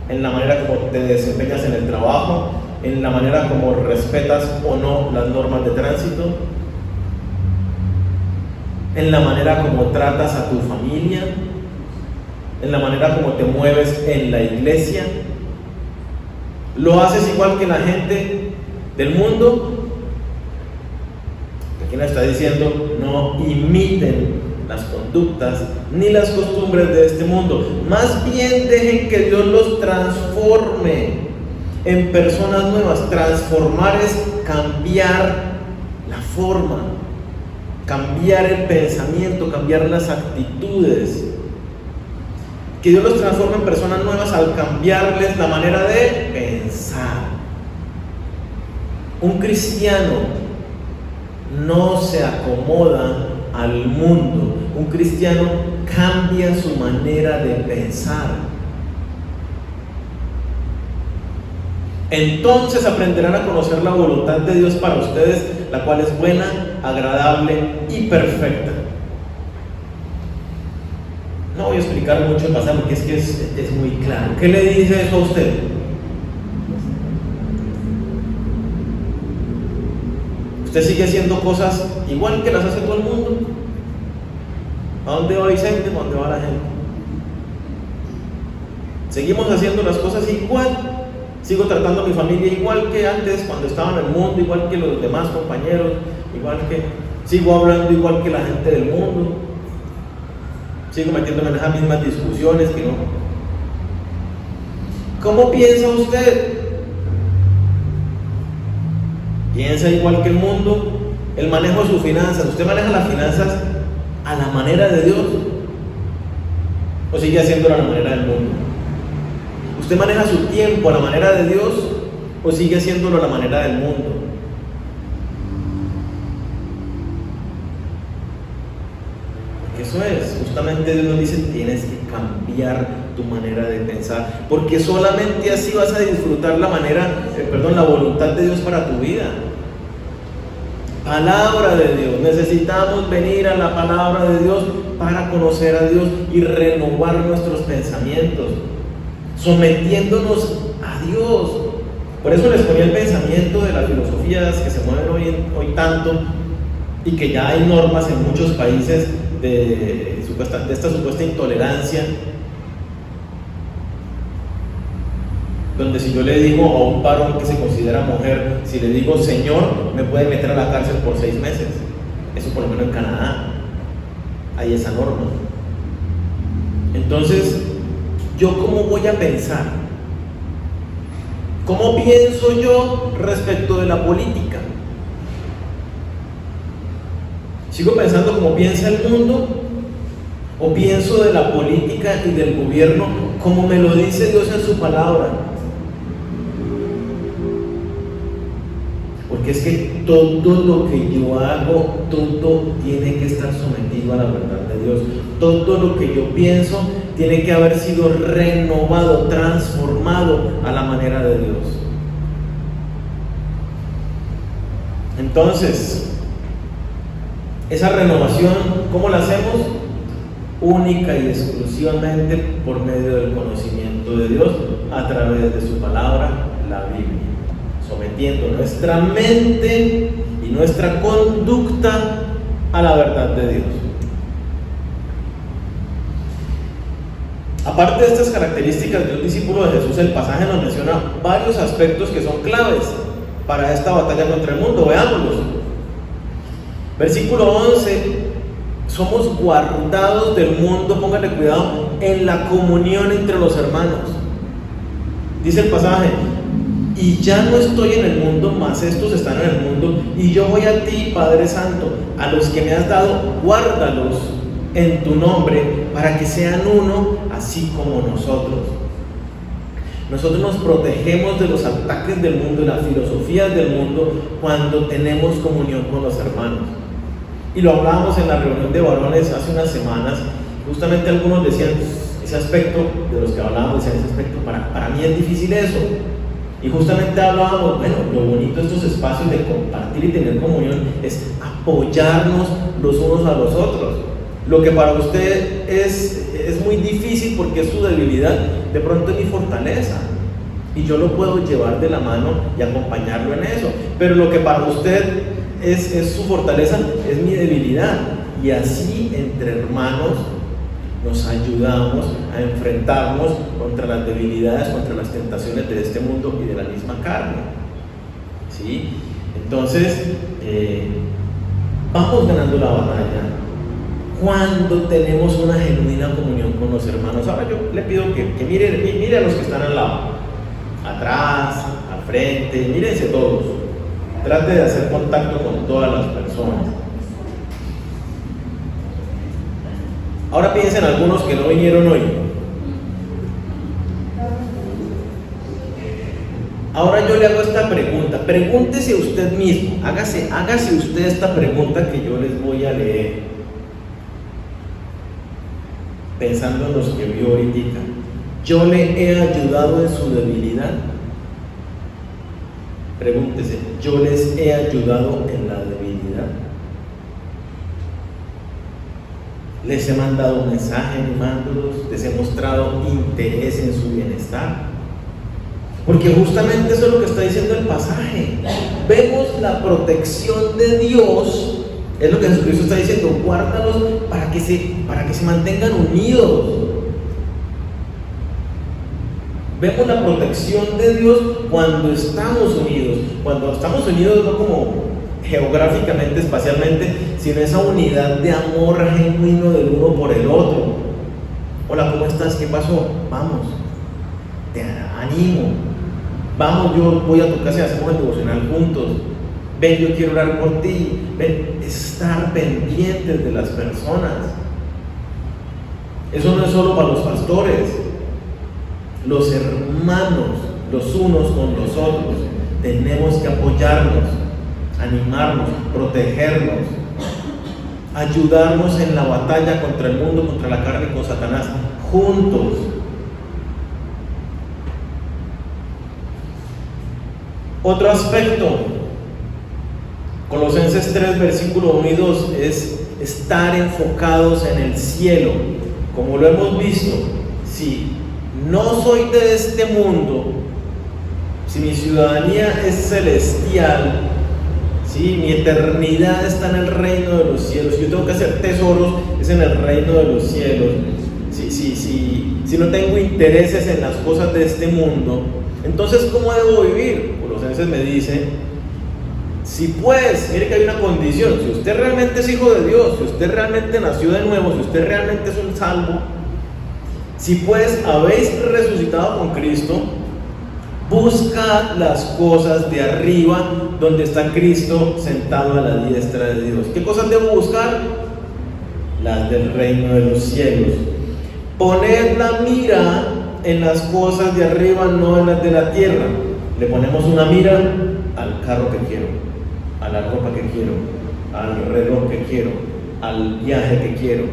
en la manera como te desempeñas en el trabajo, en la manera como respetas o no las normas de tránsito, en la manera como tratas a tu familia, en la manera como te mueves en la iglesia. ¿Lo haces igual que la gente del mundo? Aquí nos está diciendo: no imiten las conductas ni las costumbres de este mundo, más bien dejen que Dios los transforme en personas nuevas. Transformar es cambiar la forma, cambiar el pensamiento, cambiar las actitudes. Que Dios los transforme en personas nuevas al cambiarles la manera de pensar. Un cristiano no se acomoda al mundo. Un cristiano cambia su manera de pensar. Entonces aprenderán a conocer la voluntad de Dios para ustedes, la cual es buena, agradable y perfecta. No voy a explicar mucho el pasaje porque es muy claro. ¿Qué le dice eso a usted? ¿Usted sigue haciendo cosas igual que las hace todo el mundo? ¿A dónde va Vicente? ¿A dónde va la gente? ¿Seguimos haciendo las cosas igual? ¿Sigo tratando a mi familia igual que antes, cuando estaba en el mundo, igual que los demás compañeros, sigo hablando igual que la gente del mundo? ¿Sigo metiéndome en esas mismas discusiones que no? ¿Cómo piensa usted? ¿Piensa igual que el mundo? El manejo de sus finanzas, ¿usted maneja las finanzas a la manera de Dios o sigue haciéndolo a la manera del mundo? ¿Usted maneja su tiempo a la manera de Dios o sigue haciéndolo a la manera del mundo? Porque eso es, justamente Dios nos dice: tienes que cambiar tu manera de pensar, porque solamente así vas a disfrutar la voluntad de Dios para tu vida. Palabra de Dios. Necesitamos venir a la palabra de Dios para conocer a Dios y renovar nuestros pensamientos, sometiéndonos a Dios. Por eso les ponía el pensamiento de las filosofías que se mueven hoy tanto, y que ya hay normas en muchos países de esta supuesta intolerancia, donde si yo le digo a un varón que se considera mujer, si le digo señor, me puede meter a la cárcel por 6 meses. Eso por lo menos en Canadá hay esa norma. Entonces, ¿yo cómo voy a pensar? ¿Cómo pienso yo respecto de la política? ¿Sigo pensando como piensa el mundo? ¿O pienso de la política y del gobierno como me lo dice Dios en su palabra? porque es que todo lo que yo hago, todo tiene que estar sometido a la verdad de Dios. Todo lo que yo pienso tiene que haber sido renovado, transformado a la manera de Dios. Entonces, esa renovación, ¿cómo la hacemos? Única y exclusivamente por medio del conocimiento de Dios a través de su palabra, la Biblia, sometiendo nuestra mente y nuestra conducta a la verdad de Dios. Aparte de estas características de un discípulo de Jesús, el pasaje nos menciona varios aspectos que son claves para esta batalla contra el mundo. Veámoslos. Versículo 11: somos guardados del mundo, póngale cuidado, en la comunión entre los hermanos. Dice el pasaje: y ya no estoy en el mundo, mas estos están en el mundo, y yo voy a ti, Padre Santo, a los que me has dado, guárdalos en tu nombre, para que sean uno, así como nosotros. Nosotros nos protegemos de los ataques del mundo y las filosofías del mundo cuando tenemos comunión con los hermanos. Y lo hablábamos en la reunión de varones hace unas semanas. Justamente algunos decían, ese aspecto de los que hablábamos, decían, ese aspecto para mí es difícil eso. Y justamente hablábamos, bueno, lo bonito de estos espacios de compartir y tener comunión es apoyarnos los unos a los otros. Lo que para usted es muy difícil porque es su debilidad, de pronto es mi fortaleza. Y yo lo puedo llevar de la mano y acompañarlo en eso. Pero lo que para usted es su fortaleza, es mi debilidad. Y así entre hermanos nos ayudamos a enfrentarnos contra las debilidades, contra las tentaciones de este mundo y de la misma carne. ¿Sí? Entonces, vamos ganando la batalla cuando tenemos una genuina comunión con los hermanos. Ahora yo le pido que mire a los que están al lado, atrás, al frente, mírense todos. Trate de hacer contacto con todas las personas. Ahora piensen algunos que no vinieron hoy. Ahora yo le hago esta pregunta. Pregúntese usted mismo. Hágase usted esta pregunta que yo les voy a leer. Pensando en los que vio ahorita. ¿Yo le he ayudado en su debilidad? Pregúntese, ¿yo les he ayudado en la debilidad? ¿Les he mandado un mensaje animándolos? ¿Les he mostrado interés en su bienestar? Porque justamente eso es lo que está diciendo el pasaje. Vemos la protección de Dios. Es lo que Jesucristo está diciendo: guárdalos para que se mantengan unidos. Vemos la protección de Dios cuando estamos unidos. Cuando estamos unidos no como geográficamente, espacialmente, sino esa unidad de amor genuino del uno por el otro. Hola, ¿cómo estás? ¿Qué pasó? Vamos, te animo. Vamos, yo voy a tu casa y hacemos el devocional juntos. Ven, yo quiero orar por ti. Ven, estar pendientes de las personas. Eso no es solo para los pastores. Los hermanos, los unos con los otros, tenemos que apoyarnos, animarnos, protegernos, ayudarnos en la batalla contra el mundo, contra la carne y con Satanás, juntos. Otro aspecto, Colosenses 3, versículo 1 y 2, es estar enfocados en el cielo. Como lo hemos visto, si no soy de este mundo, si mi ciudadanía es celestial, si mi eternidad está en el reino de los cielos, si yo tengo que hacer tesoros, es en el reino de los cielos. Si no tengo intereses en las cosas de este mundo, entonces ¿cómo debo vivir? Colosenses me dice: si pues, mire que hay una condición, si usted realmente es hijo de Dios, si usted realmente nació de nuevo, si usted realmente es un salvo, si pues habéis resucitado con Cristo, buscad las cosas de arriba, donde está Cristo sentado a la diestra de Dios. ¿Qué cosas debo buscar? Las del reino de los cielos. Poned la mira en las cosas de arriba, no en las de la tierra. Le ponemos una mira al carro que quiero. a la ropa que quiero, al reloj que quiero, al viaje que quiero.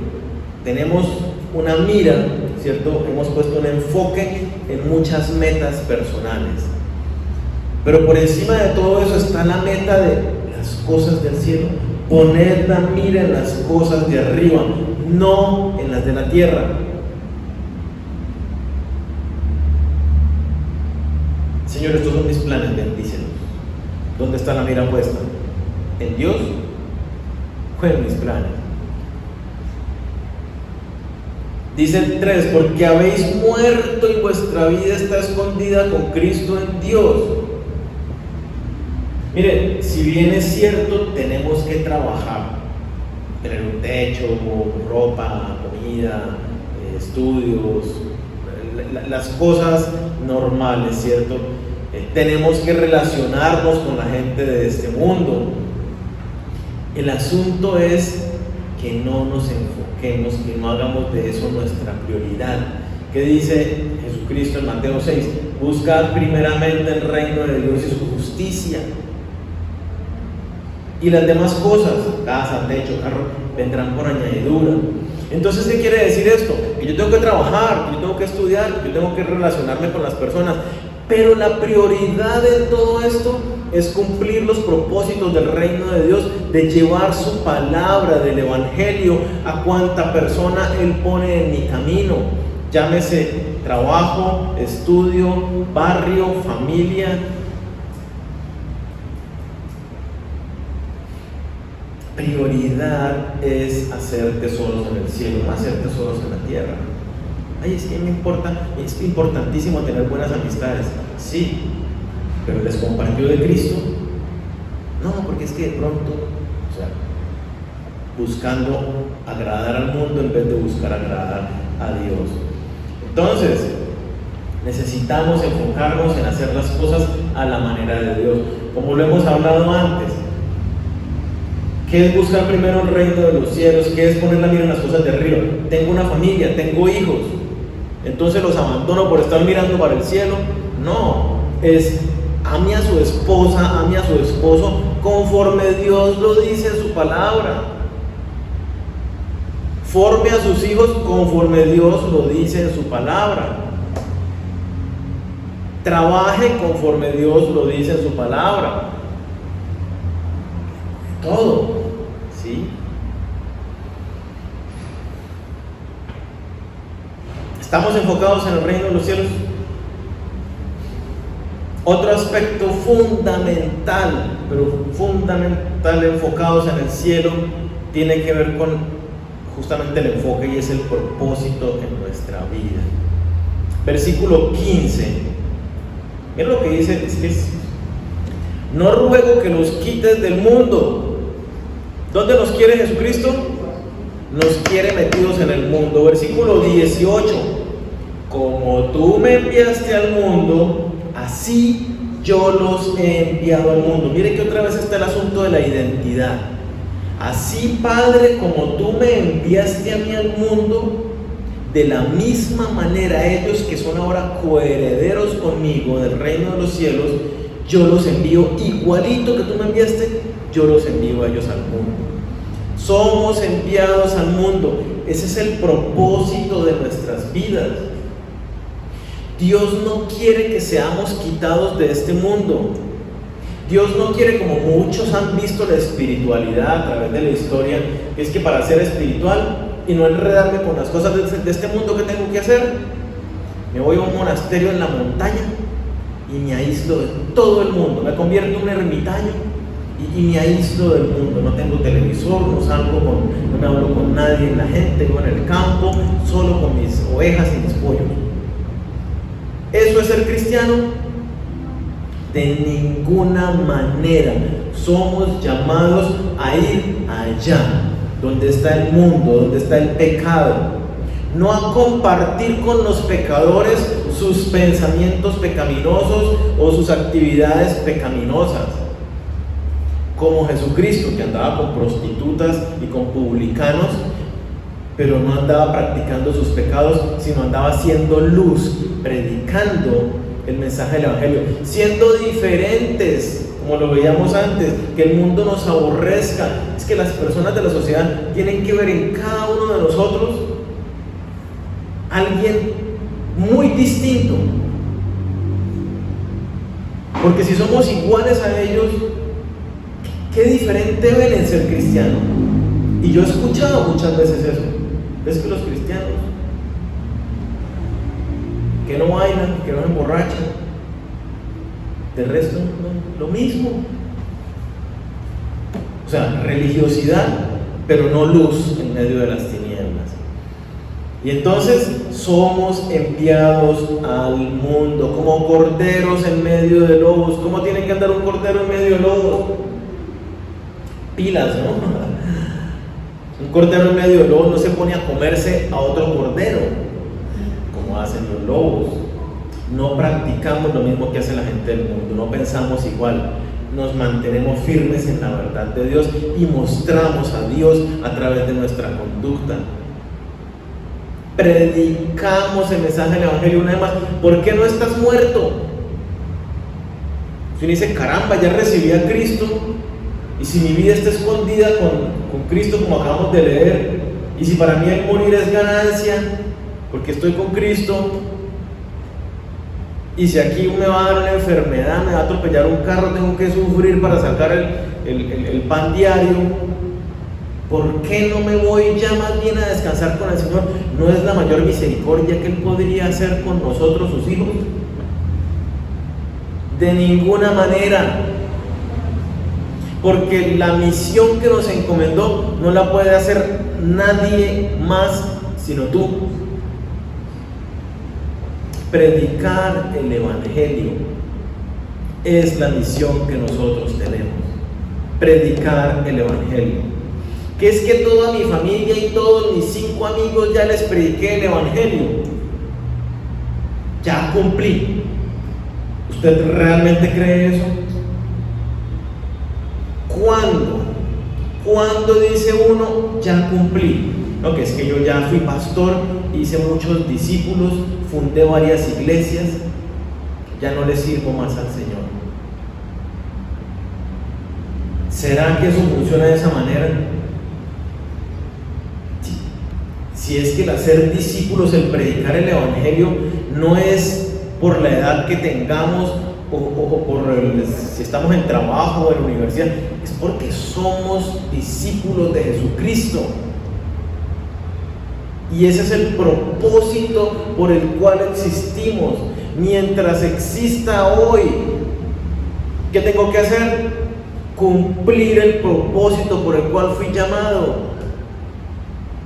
Tenemos una mira, ¿cierto? Hemos puesto un enfoque en muchas metas personales. Pero por encima de todo eso está la meta de las cosas del cielo. Poner la mira en las cosas de arriba, no en las de la tierra. Señor, estos son mis planes, bendícelos. ¿Dónde está la mira puesta? ¿En Dios o en mis planes? Dice el 3, porque habéis muerto y vuestra vida está escondida con Cristo en Dios. Mire, si bien es cierto, tenemos que trabajar, tener un techo, ropa, comida, estudios, las cosas normales, ¿cierto? Tenemos que relacionarnos con la gente de este mundo. El asunto es que no nos enfoquemos, que no hagamos de eso nuestra prioridad. ¿Qué dice Jesucristo en Mateo 6? Buscad primeramente el reino de Dios y su justicia, y las demás cosas, casa, techo, carro, vendrán por añadidura. Entonces, ¿qué quiere decir esto? Que yo tengo que trabajar, que yo tengo que estudiar, que yo tengo que relacionarme con las personas, pero la prioridad de todo esto es cumplir los propósitos del reino de Dios, de llevar su palabra del evangelio a cuanta persona Él pone en mi camino, llámese trabajo, estudio, barrio, familia. Prioridad es hacer tesoros en el cielo, no hacer tesoros en la tierra. Ay, es que me importa, es importantísimo tener buenas amistades, sí, pero ¿les compartió de Cristo? No, porque es que de pronto, o sea, buscando agradar al mundo en vez de buscar agradar a Dios. Entonces, necesitamos enfocarnos en hacer las cosas a la manera de Dios, como lo hemos hablado antes. ¿Qué es buscar primero el reino de los cielos? ¿Qué es poner la mira en las cosas de arriba? Tengo una familia, tengo hijos, entonces los abandono por estar mirando para el cielo. No, es ame a su esposa, ame a su esposo conforme Dios lo dice en su palabra. Forme a sus hijos conforme Dios lo dice en su palabra. Trabaje conforme Dios lo dice en su palabra. Todo, ¿sí? ¿Estamos enfocados en el reino de los cielos? Otro aspecto fundamental, pero fundamental, enfocados en el cielo, tiene que ver con justamente el enfoque, y es el propósito en nuestra vida. Versículo 15. Mira lo que dice: no ruego que los quites del mundo. ¿Dónde nos quiere Jesucristo? Nos quiere metidos en el mundo. Versículo 18. Como tú me enviaste al mundo, así yo los he enviado al mundo. Mire que otra vez está el asunto de la identidad. Así, Padre, como tú me enviaste a mí al mundo, de la misma manera ellos que son ahora coherederos conmigo del reino de los cielos, yo los envío igualito que tú me enviaste, yo los envío a ellos al mundo. Somos enviados al mundo. Ese es el propósito de nuestras vidas. Dios no quiere que seamos quitados de este mundo. Dios no quiere, como muchos han visto la espiritualidad a través de la historia, que es que para ser espiritual y no enredarme con las cosas de este mundo, ¿qué tengo que hacer? Me voy a un monasterio en la montaña y me aíslo de todo el mundo, me convierto en un ermitaño y me aíslo del mundo. No tengo televisor, no salgo no me hablo con nadie en la gente, vivo en el campo, solo con mis ovejas y mis pollos. ¿Eso es ser cristiano? De ninguna manera. Somos llamados a ir allá, donde está el mundo, donde está el pecado, no a compartir con los pecadores sus pensamientos pecaminosos o sus actividades pecaminosas, como Jesucristo, que andaba con prostitutas y con publicanos, pero no andaba practicando sus pecados, sino andaba siendo luz, predicando el mensaje del evangelio, siendo diferentes como lo veíamos antes, que el mundo nos aborrezca. Es que las personas de la sociedad tienen que ver en cada uno de nosotros alguien muy distinto. Porque si somos iguales a ellos, ¿qué diferente ven en ser cristiano? Y yo he escuchado muchas veces eso. Es que los cristianos que no bailan, que no emborrachan, del resto no, lo mismo. O sea, religiosidad, pero no luz en medio de las tinieblas. Y entonces somos enviados al mundo como corderos en medio de lobos. ¿Cómo tiene que andar un cordero en medio de lobos? Pilas, ¿no? Un cordero en medio de lobos no se pone a comerse a otro cordero, como hacen los lobos. No practicamos lo mismo que hace la gente del mundo, no pensamos igual. Nos mantenemos firmes en la verdad de Dios y mostramos a Dios a través de nuestra conducta. Predicamos el mensaje del Evangelio una vez más. ¿Por qué no estás muerto? Si uno dice, caramba, ya recibí a Cristo, y si mi vida está escondida con Cristo, como acabamos de leer, y si para mí el morir es ganancia, porque estoy con Cristo, y si aquí me va a dar una enfermedad, me va a atropellar un carro, tengo que sufrir para sacar el pan diario, ¿por qué no me voy ya más bien a descansar con el Señor? ¿No es la mayor misericordia que Él podría hacer con nosotros, sus hijos? De ninguna manera. Porque la misión que nos encomendó no la puede hacer nadie más sino tú. Predicar el Evangelio es la misión que nosotros tenemos. Predicar el Evangelio. Que es que toda mi familia y todos mis 5 amigos ya les prediqué el Evangelio. Ya cumplí. ¿Usted realmente cree eso? ¿Cuándo dice uno, ya cumplí? No, que es que yo ya fui pastor, hice muchos discípulos, fundé varias iglesias, ya no le sirvo más al Señor. ¿Será que eso funciona de esa manera? Si es que el hacer discípulos, el predicar el Evangelio, no es por la edad que tengamos o por si estamos en trabajo o en la universidad, es porque somos discípulos de Jesucristo. Y ese es el propósito por el cual existimos. Mientras exista hoy, ¿qué tengo que hacer? Cumplir el propósito por el cual fui llamado.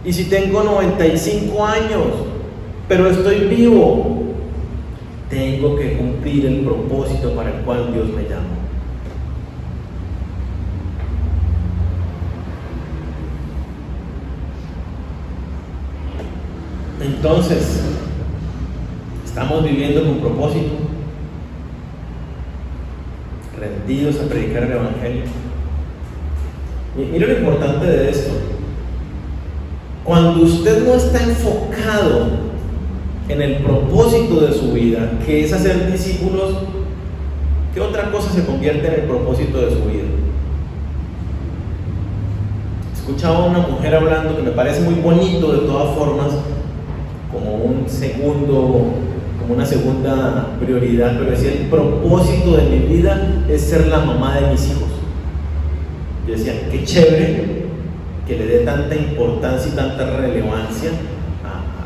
Y si tengo 95 años, pero estoy vivo, tengo que cumplir el propósito para el cual Dios me llama. Entonces, ¿estamos viviendo con propósito? ¿Rendidos a predicar el Evangelio? Mira lo importante de esto. Cuando usted no está enfocado en el propósito de su vida, que es hacer discípulos, ¿qué otra cosa se convierte en el propósito de su vida? Escuchaba a una mujer hablando que me parece muy bonito de todas formas, como una segunda prioridad, pero decía, el propósito de mi vida es ser la mamá de mis hijos. Yo decía, qué chévere que le dé tanta importancia y tanta relevancia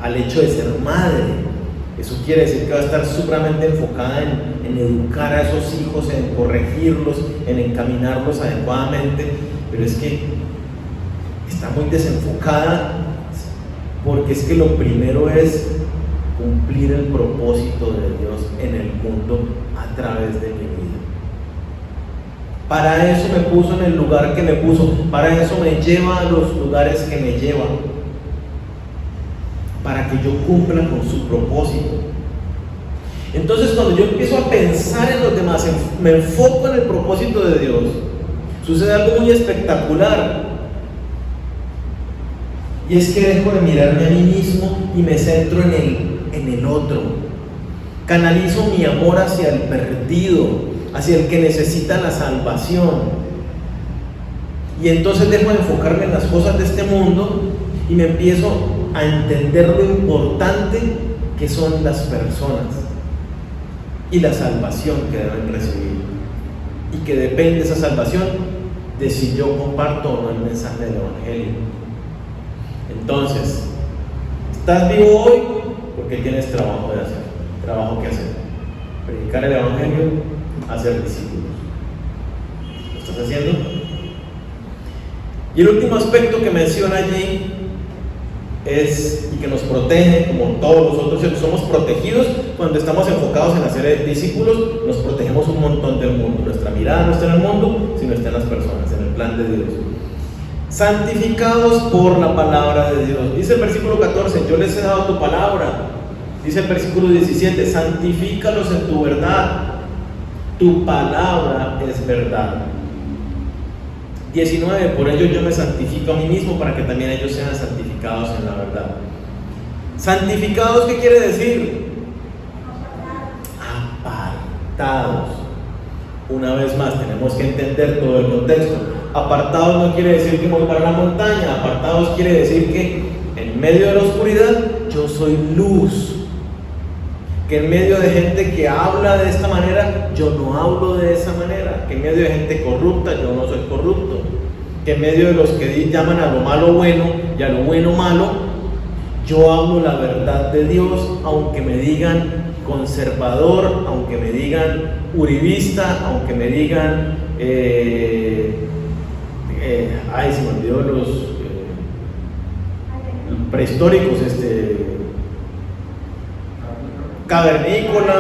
al hecho de ser madre. Eso quiere decir que va a estar supremamente enfocada en educar a esos hijos, en corregirlos, en encaminarlos adecuadamente, pero es que está muy desenfocada, porque es que lo primero es cumplir el propósito de Dios en el mundo a través de mi vida. Para eso me puso en el lugar que me puso, para eso me lleva a los lugares que me lleva, para que yo cumpla con su propósito. Entonces, cuando yo empiezo a pensar en los demás, me enfoco en el propósito de Dios, sucede algo muy espectacular. Y es que dejo de mirarme a mí mismo y me centro en el otro. Canalizo mi amor hacia el perdido, hacia el que necesita la salvación. Y entonces dejo de enfocarme en las cosas de este mundo y me empiezo a entender lo importante que son las personas y la salvación que deben recibir. Y que depende esa salvación de si yo comparto o no el mensaje del Evangelio. Entonces, estás vivo hoy porque tienes trabajo de hacer, trabajo que hacer. Predicar el Evangelio, hacer discípulos. ¿Lo estás haciendo? Y el último aspecto que menciona allí es, y que nos protege, como todos los otros, somos protegidos cuando estamos enfocados en hacer discípulos, nos protegemos un montón del mundo. Nuestra mirada no está en el mundo, sino está en las personas, en el plan de Dios. Santificados por la palabra de Dios. Dice el versículo 14, yo les he dado tu palabra. Dice el versículo 17, santifícalos en tu verdad. Tu palabra es verdad. 19, por ello yo me santifico a mí mismo para que también ellos sean santificados en la verdad. ¿Santificados qué quiere decir? Apartados. Una vez más, tenemos que entender todo el contexto. Apartados no quiere decir que voy para la montaña. Apartados quiere decir que en medio de la oscuridad yo soy luz. Que en medio de gente que habla de esta manera, yo no hablo de esa manera. Que en medio de gente corrupta, yo no soy corrupto. Que en medio de los que llaman a lo malo bueno y a lo bueno malo, yo hablo la verdad de Dios, aunque me digan conservador, aunque me digan uribista, aunque me digan se me olvidó los prehistóricos, cavernícola,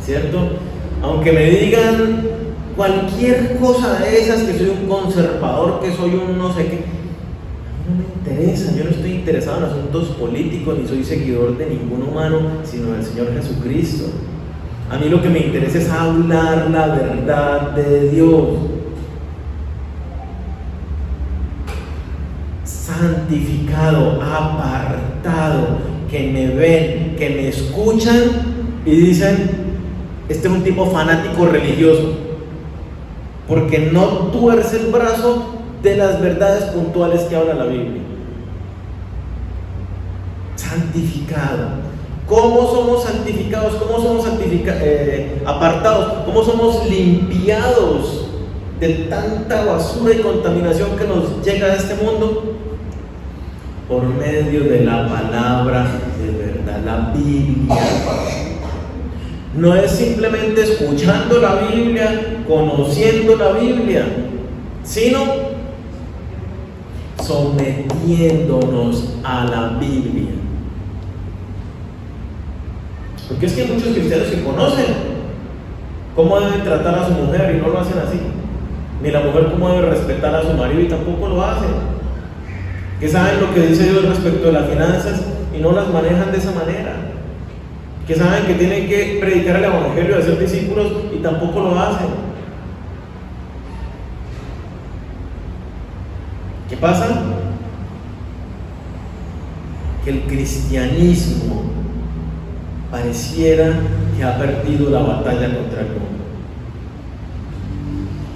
¿cierto? Aunque me digan cualquier cosa de esas, que soy un conservador, que soy un no sé qué, no me interesa. Yo no estoy interesado en asuntos políticos, ni soy seguidor de ningún humano, sino del Señor Jesucristo. A mí lo que me interesa es hablar la verdad de Dios. Santificado, apartado, que me ven, que me escuchan y dicen, este es un tipo fanático religioso, porque no tuerce el brazo de las verdades puntuales que habla la Biblia. Santificado. ¿Cómo somos santificados? ¿Cómo somos apartados? ¿Cómo somos limpiados de tanta basura y contaminación que nos llega a este mundo? Por medio de la palabra de verdad, la Biblia. No es simplemente escuchando la Biblia, conociendo la Biblia, sino sometiéndonos a la Biblia. Porque es que hay muchos cristianos que conocen cómo deben tratar a su mujer y no lo hacen así, ni la mujer cómo debe respetar a su marido y tampoco lo hacen. Que saben lo que dice Dios respecto de las finanzas y no las manejan de esa manera. Que saben que tienen que predicar el Evangelio, hacer discípulos y tampoco lo hacen. ¿Qué pasa? Que el cristianismo pareciera que ha perdido la batalla contra el mundo.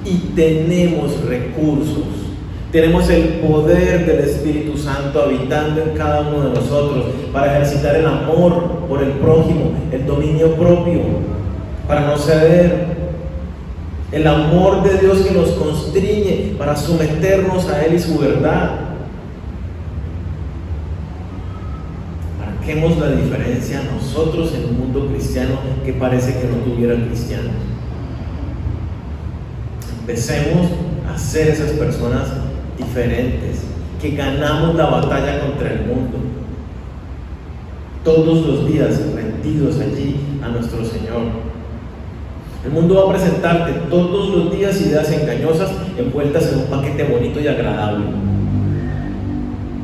Y tenemos recursos. Tenemos el poder del Espíritu Santo habitando en cada uno de nosotros para ejercitar el amor por el prójimo, el dominio propio, para no ceder, el amor de Dios que nos constriñe para someternos a Él y su verdad. Marquemos la diferencia nosotros en un mundo cristiano que parece que no tuviera cristianos. Empecemos a ser esas personas diferentes, que ganamos la batalla contra el mundo, todos los días rendidos allí a nuestro Señor. El mundo va a presentarte todos los días ideas engañosas envueltas en un paquete bonito y agradable,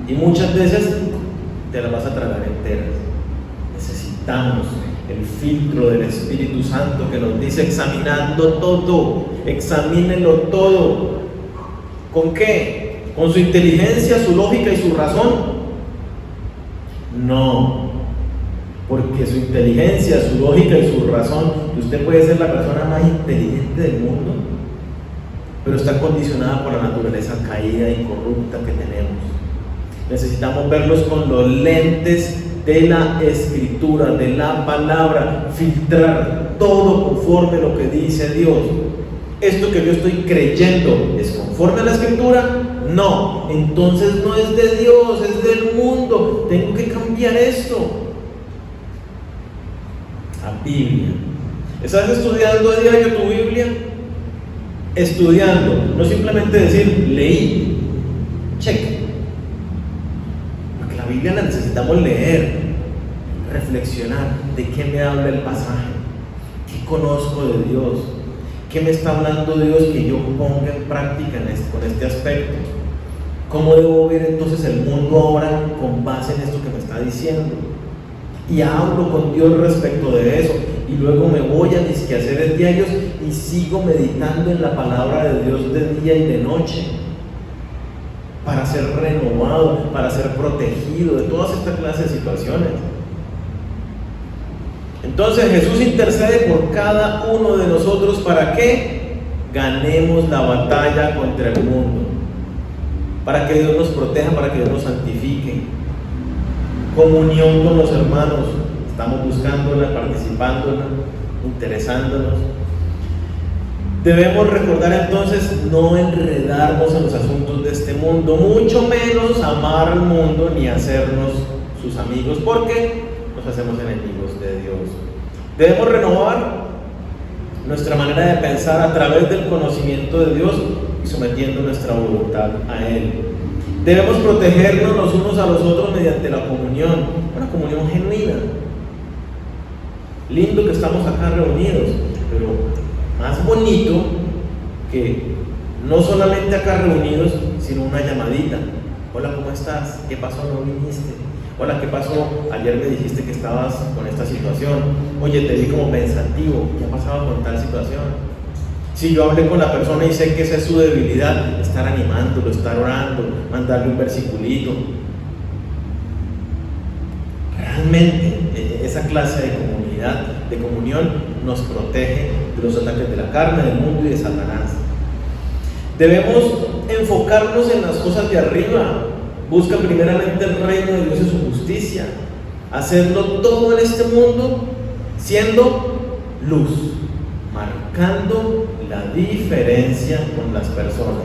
y muchas veces te las vas a tragar enteras. Necesitamos el filtro del Espíritu Santo que nos dice: examinando todo, examínenlo todo. ¿Con qué? ¿Con su inteligencia, su lógica y su razón? No, porque su inteligencia, su lógica y su razón, y usted puede ser la persona más inteligente del mundo, pero está condicionada por la naturaleza caída y corrupta que tenemos. Necesitamos verlos con los lentes de la Escritura, de la palabra, filtrar todo conforme a lo que dice Dios. ¿Esto que yo estoy creyendo es conforme a la Escritura? No, entonces no es de Dios, es del mundo. Tengo que cambiar esto. La Biblia. ¿Estás estudiando a diario tu Biblia? Estudiando, no simplemente decir leí, cheque. Porque la Biblia la necesitamos leer, reflexionar de qué me habla el pasaje, qué conozco de Dios, qué me está hablando Dios que yo ponga en práctica con este aspecto. ¿Cómo debo ver entonces el mundo ahora con base en esto que me está diciendo? Y hablo con Dios respecto de eso, y luego me voy a mis quehaceres diarios y sigo meditando en la palabra de Dios de día y de noche, para ser renovado, para ser protegido de todas estas clases de situaciones. Entonces Jesús intercede por cada uno de nosotros para que ganemos la batalla contra el mundo, para que Dios nos proteja, para que Dios nos santifique. Comunión con los hermanos, estamos buscándola, participándola, interesándonos. Debemos recordar entonces no enredarnos en los asuntos de este mundo, mucho menos amar al mundo ni hacernos sus amigos, porque nos hacemos enemigos de Dios. Debemos renovar nuestra manera de pensar a través del conocimiento de Dios y sometiendo nuestra voluntad a Él. Debemos protegernos los unos a los otros mediante la comunión, una comunión genuina. Lindo que estamos acá reunidos, pero más bonito que no solamente acá reunidos, sino una llamadita. Hola, ¿cómo estás? ¿Qué pasó? ¿No viniste? Hola, ¿qué pasó? Ayer me dijiste que estabas con esta situación. Oye, te vi como pensativo. ¿Qué ha pasado con tal situación? Si yo hablé con la persona y sé que esa es su debilidad, estar animándolo, estar orando, mandarle un versiculito. Realmente esa clase de comunidad, de comunión, nos protege de los ataques de la carne, del mundo y de Satanás. Debemos enfocarnos en las cosas de arriba. Busca primeramente el reino de Dios y su justicia. Hacerlo todo en este mundo siendo luz, marcando la diferencia con las personas.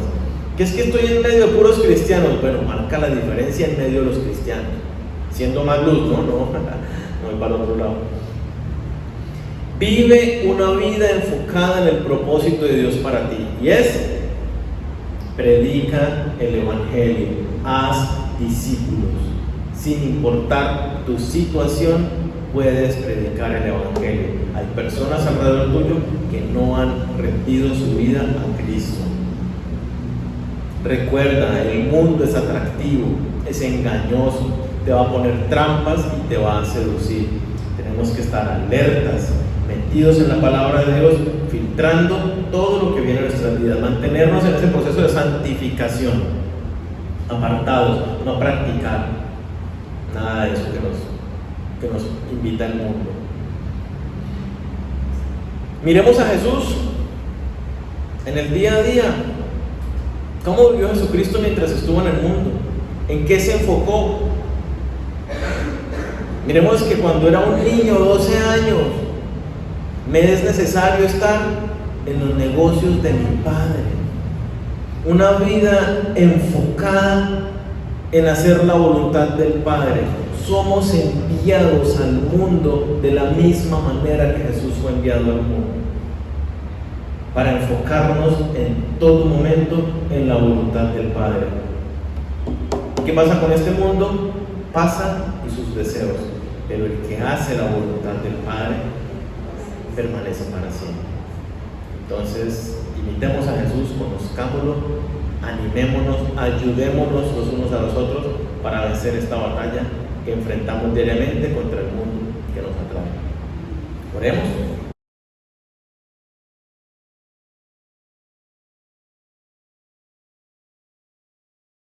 Que es que estoy en medio de puros cristianos. Bueno, marca la diferencia en medio de los cristianos, siendo más luz, no voy para el otro lado. Vive una vida enfocada en el propósito de Dios para ti, y es: predica el evangelio, haz discípulos. Sin importar tu situación, puedes predicar el evangelio. Hay personas alrededor tuyo que no han rendido su vida a Cristo. Recuerda, el mundo es atractivo, es engañoso, te va a poner trampas y te va a seducir. Tenemos que estar alertas, metidos en la palabra de Dios, filtrando todo lo que viene a nuestras vidas, mantenernos en ese proceso de santificación, apartados, no practicar nada de eso que nos invita el mundo. Miremos a Jesús en el día a día. ¿Cómo vivió Jesucristo mientras estuvo en el mundo? ¿En qué se enfocó? Miremos que cuando era un niño, 12 años, me es necesario estar en los negocios de mi Padre. Una vida enfocada en hacer la voluntad del Padre. Somos enviados al mundo de la misma manera que Jesús fue enviado al mundo, para enfocarnos en todo momento en la voluntad del Padre. ¿Qué pasa con este mundo? Pasa y sus deseos, pero el que hace la voluntad del Padre permanece para siempre. Entonces, imitemos a Jesús, conozcámoslo, animémonos, ayudémonos los unos a los otros para vencer esta batalla que enfrentamos diariamente contra el mundo que nos atrae. Oremos.